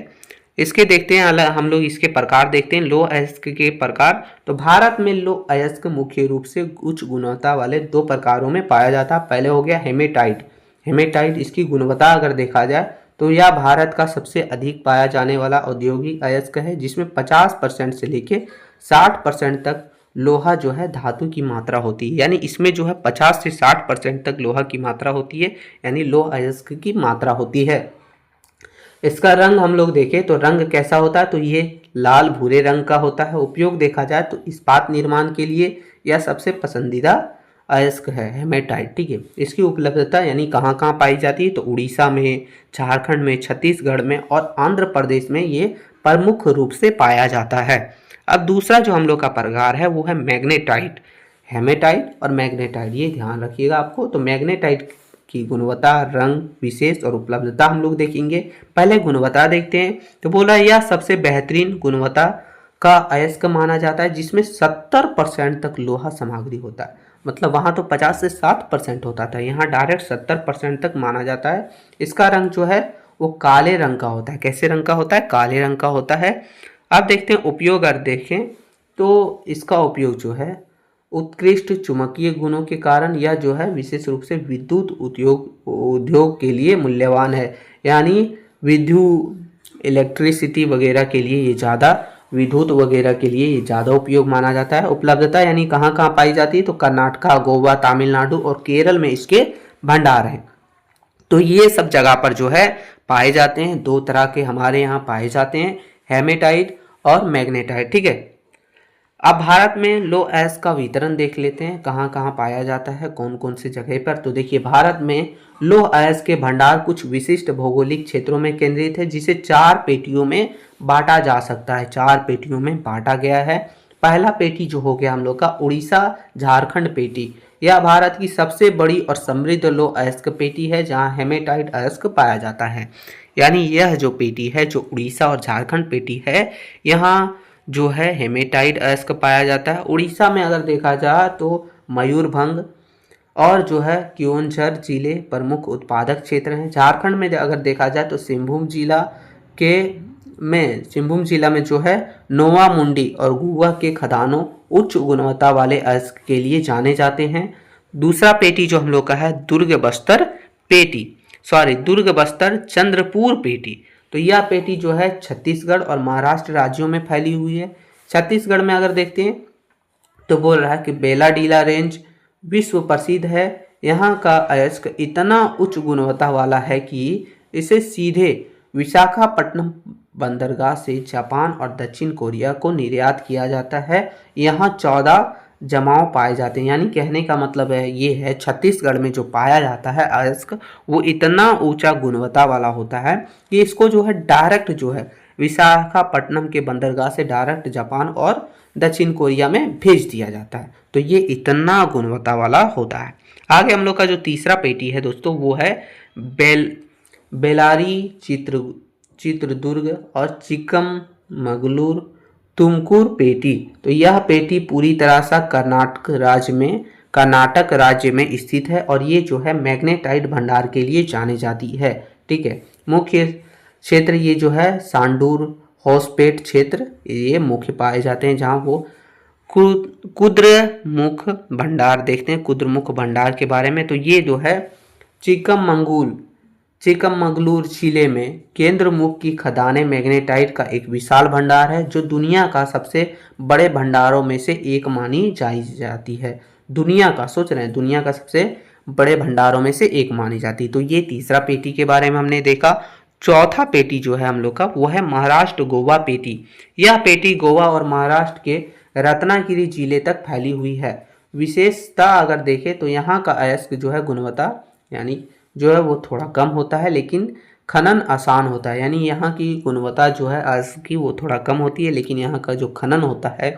इसके देखते हैं हम लोग इसके प्रकार देखते हैं, लौह अयस्क के प्रकार। तो भारत में लौह अयस्क मुख्य रूप से उच्च गुणवत्ता वाले दो प्रकारों में पाया जाता है। पहले हो गया हेमेटाइट। हेमेटाइट इसकी गुणवत्ता अगर देखा जाए तो यह भारत का सबसे अधिक पाया जाने वाला औद्योगिक अयस्क है, जिसमें 50% से लेके 60% तक लोहा जो है धातु की मात्रा होती है। यानी इसमें जो है 50 से 60% तक लोहा की मात्रा होती है, यानी लौह अयस्क की मात्रा होती है। इसका रंग हम लोग देखें तो रंग कैसा होता है, तो ये लाल भूरे रंग का होता है। उपयोग देखा जाए तो इस्पात निर्माण के लिए यह सबसे पसंदीदा अयस्क है हेमेटाइट, ठीक है। इसकी उपलब्धता यानी कहाँ कहाँ पाई जाती है, तो उड़ीसा में, झारखंड में, छत्तीसगढ़ में और आंध्र प्रदेश में ये प्रमुख रूप से पाया जाता है। अब दूसरा जो हम लोग का प्रकार है वो है मैग्नेटाइट। हेमेटाइट और मैग्नेटाइट ये ध्यान रखिएगा आपको। तो मैग्नेटाइट की गुणवत्ता, रंग, विशेष और उपलब्धता हम लोग देखेंगे। पहले गुणवत्ता देखते हैं। तो बोला यह सबसे बेहतरीन गुणवत्ता का अयस्क माना जाता है, जिसमें 70% तक लोहा सामग्री होता है। मतलब वहाँ तो 50 से 60% होता था, यहाँ डायरेक्ट 70% तक माना जाता है। इसका रंग जो है वो काले रंग का होता है। कैसे रंग का होता है, काले रंग का होता है। अब देखते हैं उपयोग। अगर देखें तो इसका उपयोग जो है उत्कृष्ट चुंबकीय गुणों के कारण यह जो है विशेष रूप से विद्युत उद्योग के लिए मूल्यवान है। यानी विद्युत इलेक्ट्रिसिटी वगैरह के लिए ये ज़्यादा, विद्युत वगैरह के लिए ये ज़्यादा उपयोग माना जाता है। उपलब्धता यानी कहाँ कहाँ पाई जाती है, तो कर्नाटक, गोवा, तमिलनाडु और केरल में इसके भंडार हैं। तो ये सब जगह पर जो है पाए जाते हैं। दो तरह के हमारे यहाँ पाए जाते हैं, हेमेटाइट और मैग्नेटाइट, ठीक है। अब भारत में लौह अयस्क का वितरण देख लेते हैं, कहाँ कहाँ पाया जाता है, कौन कौन सी जगह पर। तो देखिए भारत में लौह अयस्क के भंडार कुछ विशिष्ट भौगोलिक क्षेत्रों में केंद्रित है, जिसे 4 पेटियों में बांटा जा सकता है। 4 पेटियों में बांटा गया है। पहला पेटी जो हो गया हम लोग का उड़ीसा झारखंड पेटी। यह भारत की सबसे बड़ी और समृद्ध लौह अयस्क पेटी है, जहाँ हेमेटाइट अयस्क पाया जाता है। यानी यह जो पेटी है, जो उड़ीसा और झारखंड पेटी है, यहाँ जो है हेमेटाइट अयस्क पाया जाता है। उड़ीसा में अगर देखा जाए तो मयूरभंज और जो है क्योंझर जिले प्रमुख उत्पादक क्षेत्र हैं। झारखंड में अगर देखा जाए तो सिंहभूम जिला में जो है नोवा मुंडी और गुआ के खदानों उच्च गुणवत्ता वाले अयस्क के लिए जाने जाते हैं। दूसरा पेटी जो हम लोग का है दुर्ग बस्तर चंद्रपुर पेटी। तो यह पेटी जो है छत्तीसगढ़ और महाराष्ट्र राज्यों में फैली हुई है। छत्तीसगढ़ में अगर देखते हैं तो बोल रहा है कि बेलाडीला रेंज विश्व प्रसिद्ध है। यहाँ का अयस्क इतना उच्च गुणवत्ता वाला है कि इसे सीधे विशाखापट्टनम बंदरगाह से जापान और दक्षिण कोरिया को निर्यात किया जाता है। यहाँ 14 जमाव पाए जाते हैं। यानी कहने का मतलब है ये है छत्तीसगढ़ में जो पाया जाता है अयस्क वो इतना ऊंचा गुणवत्ता वाला होता है कि इसको जो है डायरेक्ट जो है विशाखापट्टनम के बंदरगाह से डायरेक्ट जापान और दक्षिण कोरिया में भेज दिया जाता है। तो ये इतना गुणवत्ता वाला होता है। आगे हम लोग का जो तीसरा पेटी है दोस्तों वो है बेलारी चित्रदुर्ग और चिक्कमगलूर तुमकुर पेटी। तो यह पेटी पूरी तरह से कर्नाटक राज्य में स्थित है और ये जो है मैग्नेटाइट भंडार के लिए जानी जाती है। ठीक है, मुख्य क्षेत्र ये जो है सांडूर होसपेट क्षेत्र ये मुख्य पाए जाते हैं, जहाँ वो कुद्रमुख भंडार देखते हैं। कुद्रमुख भंडार के बारे में तो ये जो है चिक्कमगलूर जिले में केंद्रमुख की खदानें मैग्नेटाइट का एक विशाल भंडार है जो दुनिया का सबसे बड़े भंडारों में से एक मानी जाती है। दुनिया का सबसे बड़े भंडारों में से एक मानी जाती है। तो ये तीसरा पेटी के बारे में हमने देखा। चौथा पेटी जो है हम लोग का वो है महाराष्ट्र गोवा पेटी। यह पेटी गोवा और महाराष्ट्र के रत्नागिरी जिले तक फैली हुई है। विशेषता अगर देखें तो यहाँ का अयस्क जो है गुणवत्ता यानी जो है वो थोड़ा कम होता है लेकिन खनन आसान होता है। यानी यहाँ की गुणवत्ता जो है अयस्क की वो थोड़ा कम होती है लेकिन यहाँ का जो खनन होता है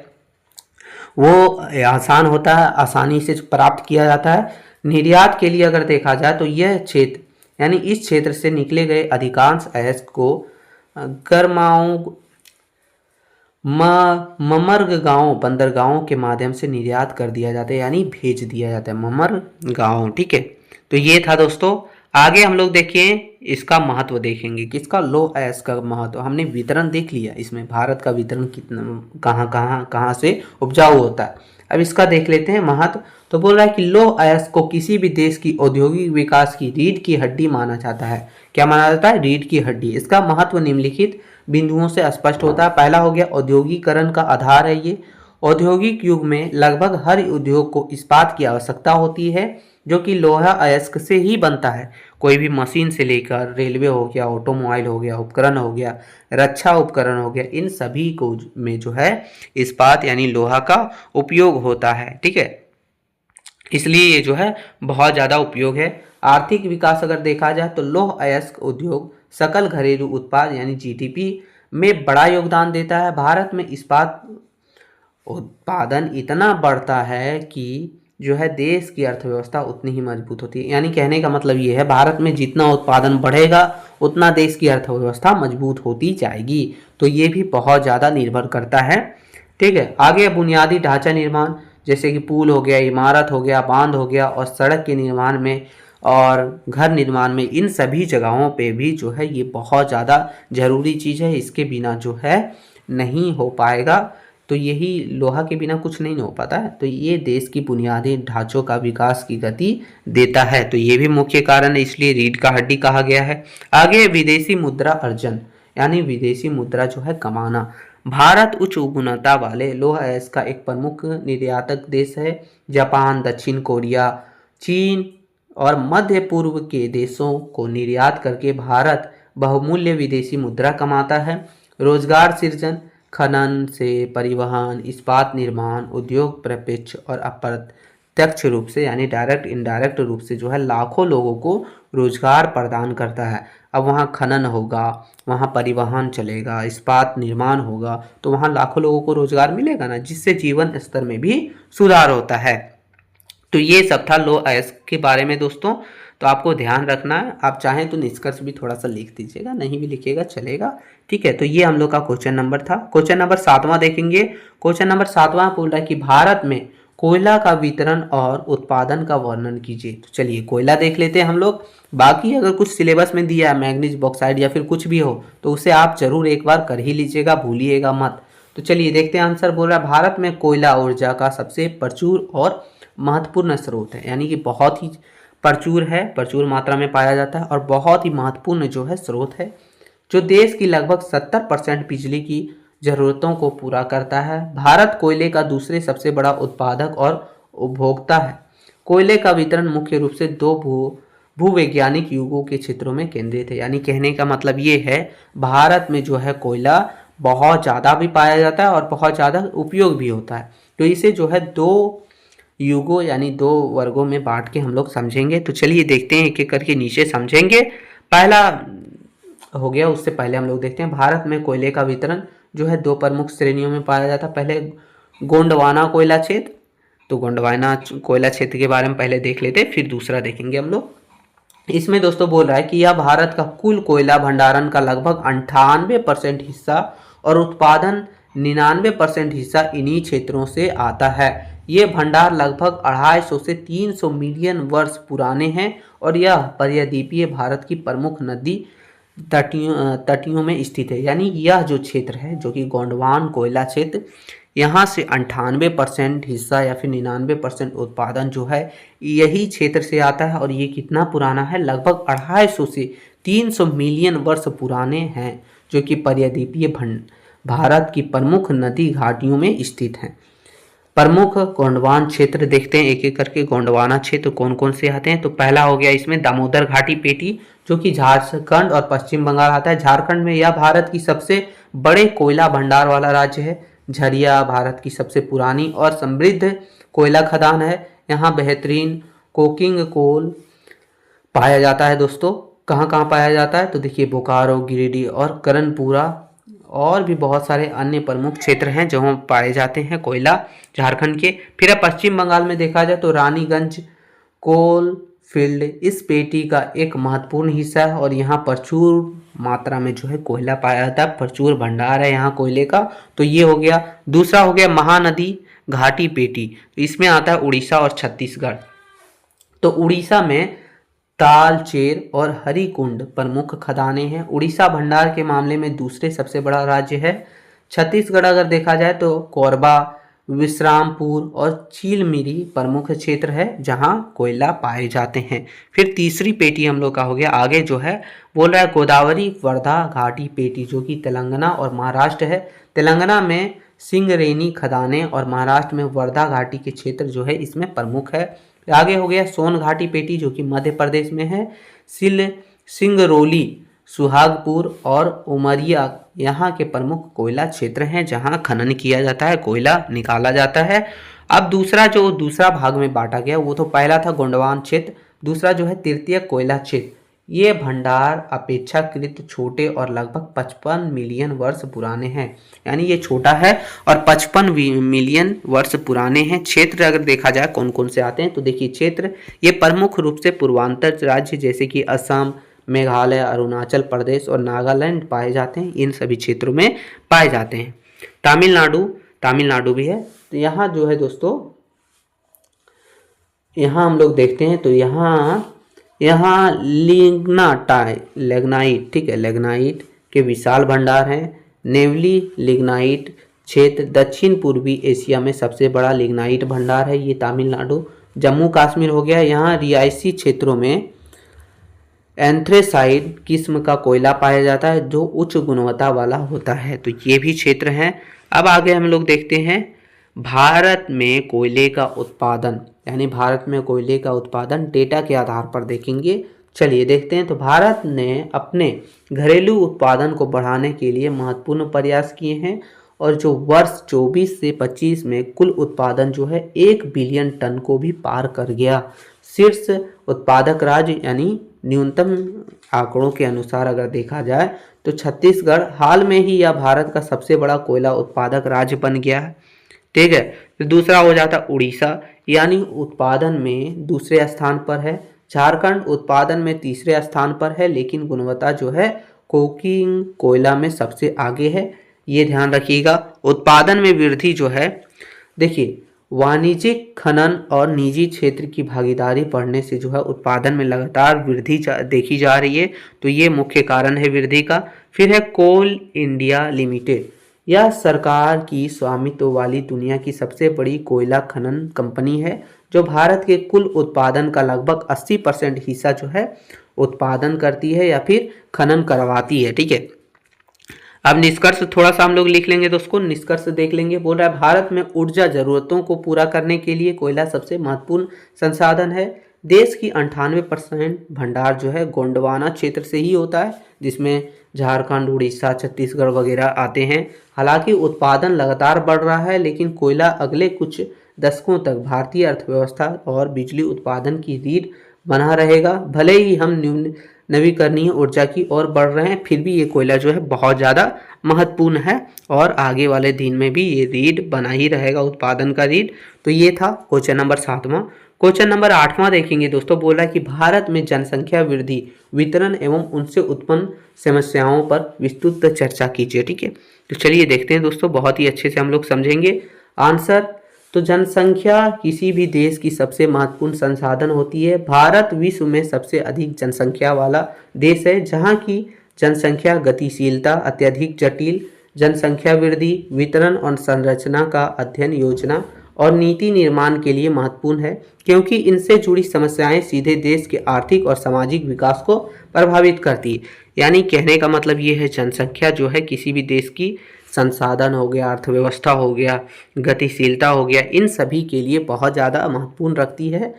वो आसान होता है, आसानी से प्राप्त किया जाता है। निर्यात के लिए अगर देखा जाए तो यह क्षेत्र यानी इस क्षेत्र से निकले गए अधिकांश अयस्क को गरमाओं ममरगांव बंदरगाहों के माध्यम से निर्यात कर दिया जाता है, यानी भेज दिया जाता है ममरगांव। ठीक है, तो ये था दोस्तों। आगे हम लोग देखिए इसका महत्व देखेंगे, किसका लौह अयस्क का महत्व। हमने वितरण देख लिया, इसमें भारत का वितरण कितना कहाँ से उपजाऊ होता है। अब इसका देख लेते हैं महत्व। तो बोल रहा है कि लौह अयस्क को किसी भी देश की औद्योगिक विकास की रीढ़ की हड्डी माना जाता है। क्या माना जाता है? रीढ़ की हड्डी। इसका महत्व निम्नलिखित बिंदुओं से स्पष्ट होता है। पहला हो गया औद्योगिकरण का आधार है ये। औद्योगिक युग में लगभग हर उद्योग को इस्पात की आवश्यकता होती है जो कि लोहा अयस्क से ही बनता है। कोई भी मशीन से लेकर रेलवे हो गया, ऑटोमोबाइल हो गया, उपकरण हो गया, रक्षा उपकरण हो गया, इन सभी को में जो है इस्पात यानी लोहा का उपयोग होता है। ठीक है, इसलिए ये जो है बहुत ज़्यादा उपयोग है। आर्थिक विकास अगर देखा जाए तो लौह अयस्क उद्योग सकल घरेलू उत्पाद यानी जीडीपी में बड़ा योगदान देता है। भारत में इस्पात उत्पादन इतना बढ़ता है कि जो है देश की अर्थव्यवस्था उतनी ही मजबूत होती है। यानी कहने का मतलब ये है भारत में जितना उत्पादन बढ़ेगा उतना देश की अर्थव्यवस्था मजबूत होती जाएगी। तो ये भी बहुत ज़्यादा निर्भर करता है। ठीक है, आगे बुनियादी ढांचा निर्माण जैसे कि पुल हो गया, इमारत हो गया, बांध हो गया और सड़क के निर्माण में और घर निर्माण में, इन सभी जगहों पे भी जो है ये बहुत ज़्यादा ज़रूरी चीज़ है। इसके बिना जो है नहीं हो पाएगा। तो यही लोहा के बिना कुछ नहीं हो पाता है। तो ये देश की बुनियादी ढांचों का विकास की गति देता है। तो ये भी मुख्य कारण है, इसलिए रीढ़ का हड्डी कहा गया है। आगे विदेशी मुद्रा अर्जन यानी विदेशी मुद्रा जो है कमाना। भारत उच्च गुणवत्ता वाले लौह अयस्क का एक प्रमुख निर्यातक देश है। जापान, दक्षिण कोरिया, चीन और मध्य पूर्व के देशों को निर्यात करके भारत बहुमूल्य विदेशी मुद्रा कमाता है। रोजगार सृजन, खनन से परिवहन, इस्पात निर्माण, उद्योग प्रत्यक्ष और अप्रत्यक्ष रूप से यानी डायरेक्ट इनडायरेक्ट रूप से जो है लाखों लोगों को रोजगार प्रदान करता है। अब वहाँ खनन होगा, वहाँ परिवहन चलेगा, इस्पात निर्माण होगा, तो वहाँ लाखों लोगों को रोजगार मिलेगा ना, जिससे जीवन स्तर में भी सुधार होता है। तो ये सब था लौह अयस्क के बारे में दोस्तों। तो आपको ध्यान रखना है। आप चाहें तो निष्कर्ष भी थोड़ा सा लिख दीजिएगा, नहीं भी लिखिएगा चलेगा, ठीक है। तो ये हम लोग का क्वेश्चन नंबर था। क्वेश्चन नंबर 7वां देखेंगे। क्वेश्चन नंबर 7वां बोल रहा है कि भारत में कोयला का वितरण और उत्पादन का वर्णन कीजिए। तो चलिए कोयला देख लेते हैं हम लोग। बाकी अगर कुछ सिलेबस में दिया है मैग्नीज बॉक्साइड या फिर कुछ भी हो तो उसे आप जरूर एक बार कर ही लीजिएगा, भूलिएगा मत। तो चलिए देखते हैं। आंसर बोल रहा है भारत में कोयला ऊर्जा का सबसे प्रचुर और महत्वपूर्ण स्रोत है, यानी कि बहुत ही प्रचुर है, प्रचुर मात्रा में पाया जाता है और बहुत ही महत्वपूर्ण जो है स्रोत है, जो देश की लगभग 70% बिजली की जरूरतों को पूरा करता है। भारत कोयले का दूसरे सबसे बड़ा उत्पादक और उपभोक्ता है। कोयले का वितरण मुख्य रूप से दो भूवैज्ञानिक युगों के क्षेत्रों में केंद्रित है, यानी कहने का मतलब ये है भारत में जो है कोयला बहुत ज़्यादा भी पाया जाता है और बहुत ज़्यादा उपयोग भी होता है। तो इसे जो है दो युगों यानी दो वर्गों में बांट के हम लोग समझेंगे। तो चलिए देखते हैं एक एक करके नीचे समझेंगे। पहला हो गया, उससे पहले हम लोग देखते हैं भारत में कोयले का वितरण जो है दो प्रमुख श्रेणियों में पाया जाता है। पहले गोंडवाना कोयला क्षेत्र, तो गोंडवाना कोयला क्षेत्र के बारे में पहले देख लेते हैं, फिर दूसरा देखेंगे हम लोग। इसमें दोस्तों बोल रहा है कि यह भारत का कुल कोयला भंडारण का लगभग 98% हिस्सा और उत्पादन 99% हिस्सा इन्हीं क्षेत्रों से आता है। ये भंडार लगभग 250 से 300 मिलियन वर्ष पुराने हैं और यह पर्याद्वीपीय भारत की प्रमुख नदी तटियों में स्थित है। यानी यह जो क्षेत्र है जो कि गोंडवान कोयला क्षेत्र, यहाँ से 98% हिस्सा या फिर 99% उत्पादन जो है यही क्षेत्र से आता है। और ये कितना पुराना है, लगभग 250 से 300 मिलियन वर्ष पुराने हैं, जो कि पर्याद्वीपीय भारत की प्रमुख नदी घाटियों में स्थित हैं। प्रमुख गोंडवान क्षेत्र देखते हैं एक एक करके। गोंडवाना क्षेत्र कौन कौन से आते हैं, तो पहला हो गया इसमें दामोदर घाटी पेटी, जो कि झारखंड और पश्चिम बंगाल आता है। झारखंड में यह भारत की सबसे बड़े कोयला भंडार वाला राज्य है। झरिया भारत की सबसे पुरानी और समृद्ध कोयला खदान है। यहाँ बेहतरीन कोकिंग कोल पाया जाता है। दोस्तों कहाँ कहाँ पाया जाता है, तो देखिए बोकारो, गिरिडीह और करणपुरा और भी बहुत सारे अन्य प्रमुख क्षेत्र हैं जहाँ पाए जाते हैं कोयला झारखंड के। फिर अब पश्चिम बंगाल में देखा जाए तो रानीगंज कोल फील्ड इस पेटी का एक महत्वपूर्ण हिस्सा है और यहाँ प्रचुर मात्रा में जो है कोयला पाया जाता है, प्रचुर भंडार है यहाँ कोयले का। तो ये हो गया। दूसरा हो गया महानदी घाटी पेटी, इसमें आता है उड़ीसा और छत्तीसगढ़। तो उड़ीसा में तालचेर और हरिकुंड प्रमुख खदानें हैं। उड़ीसा भंडार के मामले में दूसरे सबसे बड़ा राज्य है। छत्तीसगढ़ अगर देखा जाए तो कोरबा, विश्रामपुर और चीलमिरी प्रमुख क्षेत्र है जहां कोयला पाए जाते हैं। फिर तीसरी पेटी हम लोग का हो गया आगे जो है, बोल रहा है गोदावरी वर्धा घाटी पेटी, जो कि तेलंगाना और महाराष्ट्र है। तेलंगाना में सिंगरेनी खदानें और महाराष्ट्र में वर्धा घाटी के क्षेत्र जो है इसमें प्रमुख है। आगे हो गया सोन घाटी पेटी, जो कि मध्य प्रदेश में है। सिंगरौली, सुहागपुर और उमरिया यहाँ के प्रमुख कोयला क्षेत्र हैं जहाँ खनन किया जाता है, कोयला निकाला जाता है। अब दूसरा भाग में बांटा गया, वो तो पहला था गोंडवान क्षेत्र, दूसरा जो है तृतीय कोयला क्षेत्र। ये भंडार अपेक्षाकृत छोटे और लगभग 55 मिलियन वर्ष पुराने हैं, यानी ये छोटा है और 55 मिलियन वर्ष पुराने हैं। क्षेत्र अगर देखा जाए कौन कौन से आते हैं, तो देखिए क्षेत्र ये प्रमुख रूप से पूर्वांचल राज्य जैसे कि असम, मेघालय, अरुणाचल प्रदेश और नागालैंड पाए जाते हैं, इन सभी क्षेत्रों में पाए जाते हैं। तमिलनाडु भी है। तो यहाँ जो है दोस्तों, यहाँ हम लोग देखते हैं तो यहाँ लिग्नाइट, ठीक है, लिग्नाइट के विशाल भंडार हैं। नेवली लिग्नाइट क्षेत्र दक्षिण पूर्वी एशिया में सबसे बड़ा लिग्नाइट भंडार है, ये तमिलनाडु। जम्मू कश्मीर हो गया, यहाँ रिहायशी क्षेत्रों में एंथ्रेसाइड किस्म का कोयला पाया जाता है जो उच्च गुणवत्ता वाला होता है। तो ये भी क्षेत्र हैं। अब आगे हम लोग देखते हैं भारत में कोयले का उत्पादन, यानी भारत में कोयले का उत्पादन डेटा के आधार पर देखेंगे। चलिए देखते हैं। तो भारत ने अपने घरेलू उत्पादन को बढ़ाने के लिए महत्वपूर्ण प्रयास किए हैं और जो वर्ष 24 से 25 में कुल उत्पादन जो है 1 बिलियन टन को भी पार कर गया। शीर्ष उत्पादक राज्य यानी न्यूनतम आंकड़ों के अनुसार अगर देखा जाए तो छत्तीसगढ़ हाल में ही यह भारत का सबसे बड़ा कोयला उत्पादक राज्य बन गया है, ठीक है। फिर दूसरा हो जाता उड़ीसा, यानी उत्पादन में दूसरे स्थान पर है। झारखंड उत्पादन में तीसरे स्थान पर है, लेकिन गुणवत्ता जो है कोकिंग कोयला में सबसे आगे है, ये ध्यान रखिएगा। उत्पादन में वृद्धि जो है, देखिए वाणिज्यिक खनन और निजी क्षेत्र की भागीदारी बढ़ने से जो है उत्पादन में लगातार वृद्धि देखी जा रही है, तो ये मुख्य कारण है वृद्धि का। फिर है कोल इंडिया लिमिटेड, यह सरकार की स्वामित्व वाली दुनिया की सबसे बड़ी कोयला खनन कंपनी है, जो भारत के कुल उत्पादन का लगभग 80% हिस्सा जो है उत्पादन करती है या फिर खनन करवाती है। ठीक है, अब निष्कर्ष थोड़ा सा हम लोग लिख लेंगे, तो उसको निष्कर्ष देख लेंगे। बोल रहा है भारत में ऊर्जा जरूरतों को पूरा करने के लिए कोयला सबसे महत्वपूर्ण संसाधन है। देश की 98% भंडार जो है गोंडवाना क्षेत्र से ही होता है, जिसमें झारखंड, उड़ीसा, छत्तीसगढ़ वगैरह आते हैं। हालांकि उत्पादन लगातार बढ़ रहा है, लेकिन कोयला अगले कुछ दशकों तक भारतीय अर्थव्यवस्था और बिजली उत्पादन की रीढ़ बना रहेगा। भले ही हम नवीकरणीय ऊर्जा की ओर बढ़ रहे हैं, फिर भी ये कोयला जो है बहुत ज़्यादा महत्वपूर्ण है और आगे वाले दिन में भी ये रीढ़ बना ही रहेगा, उत्पादन का रीढ़। तो ये था क्वेश्चन नंबर 7वां। क्वेश्चन नंबर 8वां देखेंगे दोस्तों। बोला कि भारत में जनसंख्या वृद्धि, वितरण एवं उनसे उत्पन्न समस्याओं पर विस्तृत चर्चा कीजिए। ठीक है, तो चलिए देखते हैं दोस्तों, बहुत ही अच्छे से हम लोग समझेंगे आंसर। तो जनसंख्या किसी भी देश की सबसे महत्वपूर्ण संसाधन होती है। भारत विश्व में सबसे अधिक जनसंख्या वाला देश है, जहाँ की जनसंख्या गतिशीलता अत्यधिक जटिल, जनसंख्या वृद्धि, वितरण और संरचना का अध्ययन योजना और नीति निर्माण के लिए महत्वपूर्ण है, क्योंकि इनसे जुड़ी समस्याएं सीधे देश के आर्थिक और सामाजिक विकास को प्रभावित करती है। यानी कहने का मतलब ये है, जनसंख्या जो है किसी भी देश की संसाधन हो गया, अर्थव्यवस्था हो गया, गतिशीलता हो गया, इन सभी के लिए बहुत ज़्यादा महत्वपूर्ण रखती है।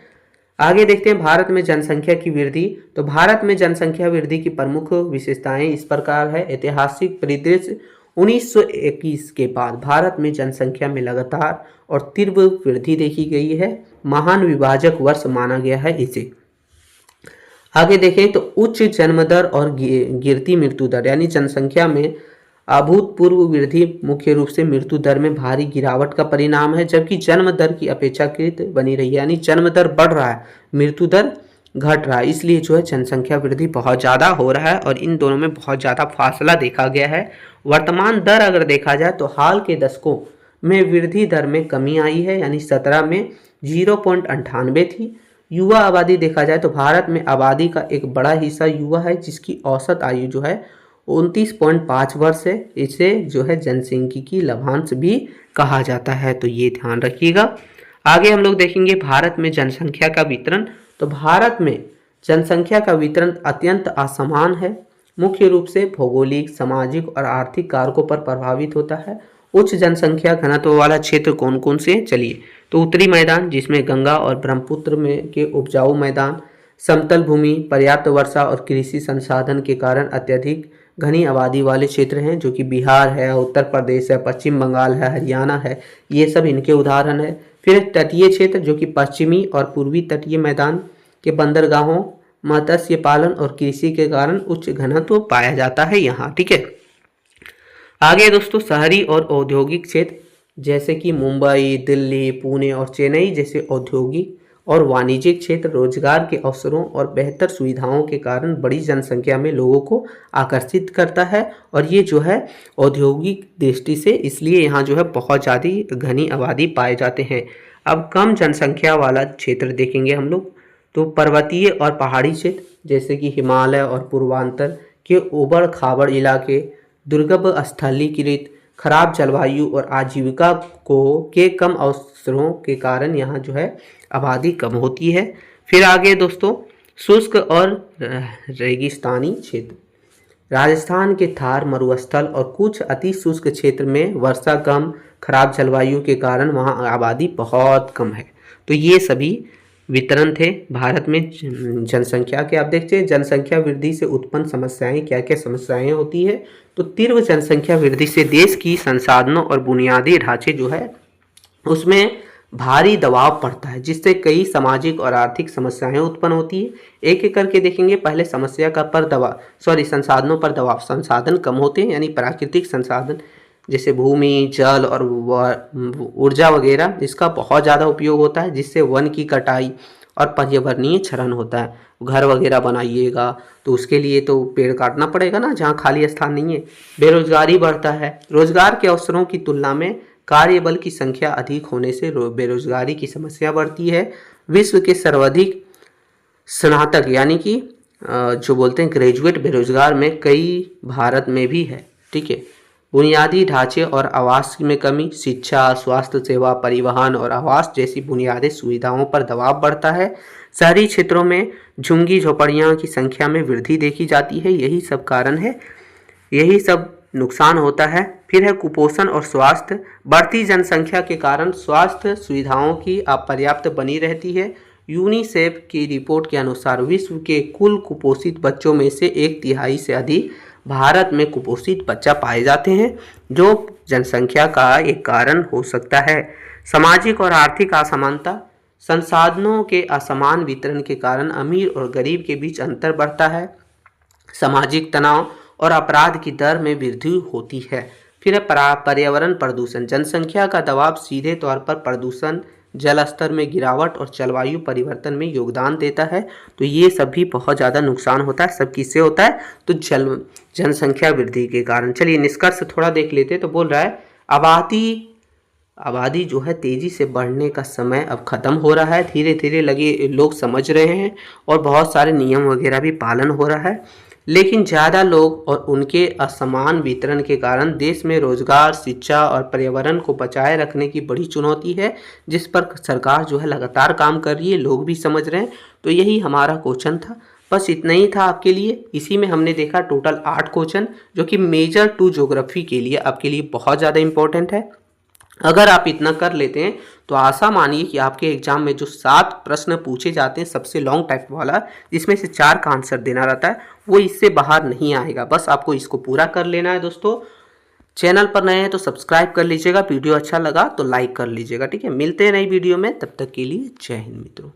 आगे देखते हैं भारत में जनसंख्या की वृद्धि। तो भारत में जनसंख्या वृद्धि की प्रमुख विशेषताएं इस प्रकार है। ऐतिहासिक परिदृश्य, 1921 के बाद भारत में जनसंख्या में लगातार और तीव्र वृद्धि देखी गई है। महान विभाजक वर्ष माना गया है इसे। आगे देखें तो उच्च जन्म दर और गिरती मृत्यु दर, यानी जनसंख्या में अभूतपूर्व वृद्धि मुख्य रूप से मृत्यु दर में भारी गिरावट का परिणाम है, जबकि जन्म दर की अपेक्षाकृत बनी रही है। यानी जन्म दर बढ़ रहा है, मृत्यु दर घट रहा है, इसलिए जो है जनसंख्या वृद्धि बहुत ज़्यादा हो रहा है और इन दोनों में बहुत ज़्यादा फासला देखा गया है। वर्तमान दर अगर देखा जाए तो हाल के दशकों में वृद्धि दर में कमी आई है, यानी 17 में 0.98 थी। युवा आबादी देखा जाए तो भारत में आबादी का एक बड़ा हिस्सा युवा है, जिसकी औसत आयु जो है 29.5 वर्ष है। इसे जो है जनसांख्यिकी लाभांश भी कहा जाता है, तो ये ध्यान रखिएगा। आगे हम लोग देखेंगे भारत में जनसंख्या का वितरण। तो भारत में जनसंख्या का वितरण अत्यंत असमान है, मुख्य रूप से भौगोलिक, सामाजिक और आर्थिक कारकों पर प्रभावित होता है। उच्च जनसंख्या घनत्व वाला क्षेत्र कौन कौन से, चलिए तो उत्तरी मैदान, जिसमें गंगा और ब्रह्मपुत्र में के उपजाऊ मैदान, समतल भूमि, पर्याप्त वर्षा और कृषि संसाधन के कारण अत्यधिक घनी आबादी वाले क्षेत्र हैं, जो कि बिहार है, उत्तर प्रदेश है, पश्चिम बंगाल है, हरियाणा है, ये सब इनके उदाहरण है। फिर तटीय क्षेत्र, जो कि पश्चिमी और पूर्वी तटीय मैदान के बंदरगाहों, मत्स्य पालन और कृषि के कारण उच्च घनत्व पाया जाता है यहाँ। ठीक है, आगे दोस्तों शहरी और औद्योगिक क्षेत्र, जैसे कि मुंबई, दिल्ली, पुणे और चेन्नई जैसे औद्योगिक और वाणिज्यिक क्षेत्र रोजगार के अवसरों और बेहतर सुविधाओं के कारण बड़ी जनसंख्या में लोगों को आकर्षित करता है, और ये जो है औद्योगिक दृष्टि से इसलिए यहाँ जो है बहुत ज़्यादा घनी आबादी पाए जाते हैं। अब कम जनसंख्या वाला क्षेत्र देखेंगे हम लोग, तो पर्वतीय और पहाड़ी क्षेत्र, जैसे कि हिमालय और पूर्वांचल के उबड़ खाबड़ इलाके, दुर्गम स्थलीकृत, खराब जलवायु और आजीविका के कम अवसरों के कारण यहाँ जो है आबादी कम होती है। फिर आगे दोस्तों शुष्क और रेगिस्तानी क्षेत्र, राजस्थान के थार मरुस्थल और कुछ अति शुष्क क्षेत्र में वर्षा कम, खराब जलवायु के कारण वहाँ आबादी बहुत कम है। तो ये सभी वितरण थे भारत में जनसंख्या के। आप देखते हैं जनसंख्या वृद्धि से उत्पन्न समस्याएं, क्या क्या समस्याएं होती है। तो तीव्र जनसंख्या वृद्धि से देश की संसाधनों और बुनियादी ढांचे जो है उसमें भारी दबाव पड़ता है, जिससे कई सामाजिक और आर्थिक समस्याएं उत्पन्न होती है। एक एक करके देखेंगे। पहले समस्या का पर दबाव संसाधनों पर दबाव, संसाधन कम होते हैं, यानी प्राकृतिक संसाधन जैसे भूमि, जल और ऊर्जा वगैरह, इसका बहुत ज़्यादा उपयोग होता है, जिससे वन की कटाई और पर्यावरणीय क्षरण होता है। घर वगैरह बनाइएगा तो उसके लिए तो पेड़ काटना पड़ेगा ना, जहाँ खाली स्थान नहीं है। बेरोजगारी बढ़ता है, रोजगार के अवसरों की तुलना में कार्यबल की संख्या अधिक होने से बेरोजगारी की समस्या बढ़ती है। विश्व के सर्वाधिक स्नातक यानी कि जो बोलते हैं ग्रेजुएट बेरोजगार में कई भारत में भी है, ठीक है। बुनियादी ढांचे और आवास में कमी, शिक्षा, स्वास्थ्य सेवा, परिवहन और आवास जैसी बुनियादी सुविधाओं पर दबाव बढ़ता है। शहरी क्षेत्रों में झुग्गी झोपड़ियों की संख्या में वृद्धि देखी जाती है। यही सब कारण है, यही सब नुकसान होता है। फिर है कुपोषण और स्वास्थ्य। बढ़ती जनसंख्या के कारण स्वास्थ्य सुविधाओं की अपर्याप्त बनी रहती है। यूनिसेफ की रिपोर्ट के अनुसार विश्व के कुल कुपोषित बच्चों में से 1/3 से अधिक भारत में कुपोषित बच्चा पाए जाते हैं, जो जनसंख्या का एक कारण हो सकता है। सामाजिक और आर्थिक असमानता, संसाधनों के असमान वितरण के कारण अमीर और गरीब के बीच अंतर बढ़ता है। सामाजिक तनाव और अपराध की दर में वृद्धि होती है। फिर है पर्यावरण प्रदूषण। जनसंख्या का दबाव सीधे तौर पर प्रदूषण, जल स्तर में गिरावट और जलवायु परिवर्तन में योगदान देता है। तो ये सब भी बहुत ज़्यादा नुकसान होता है। सब किससे होता है? तो जनसंख्या वृद्धि के कारण। चलिए निष्कर्ष थोड़ा देख लेते हैं। तो बोल रहा है आबादी जो है तेजी से बढ़ने का समय अब खत्म हो रहा है। धीरे धीरे लगे लोग समझ रहे हैं और बहुत सारे नियम वगैरह भी पालन हो रहा है, लेकिन ज़्यादा लोग और उनके असमान वितरण के कारण देश में रोजगार, शिक्षा और पर्यावरण को बचाए रखने की बड़ी चुनौती है, जिस पर सरकार जो है लगातार काम कर रही है, लोग भी समझ रहे हैं। तो यही हमारा क्वेश्चन था, बस इतना ही था आपके लिए। इसी में हमने देखा टोटल 8 क्वेश्चन, जो कि मेजर 2 ज्योग्राफी के लिए आपके लिए बहुत ज़्यादा इंपॉर्टेंट है। अगर आप इतना कर लेते हैं तो आशा मानिए कि आपके एग्जाम में जो 7 प्रश्न पूछे जाते हैं सबसे लॉन्ग टाइप वाला, जिसमें से 4 का आंसर देना रहता है, वो इससे बाहर नहीं आएगा। बस आपको इसको पूरा कर लेना है दोस्तों। चैनल पर नए हैं तो सब्सक्राइब कर लीजिएगा, वीडियो अच्छा लगा तो लाइक कर लीजिएगा, ठीक है। मिलते हैं नई वीडियो में, तब तक के लिए जय हिंद मित्रों।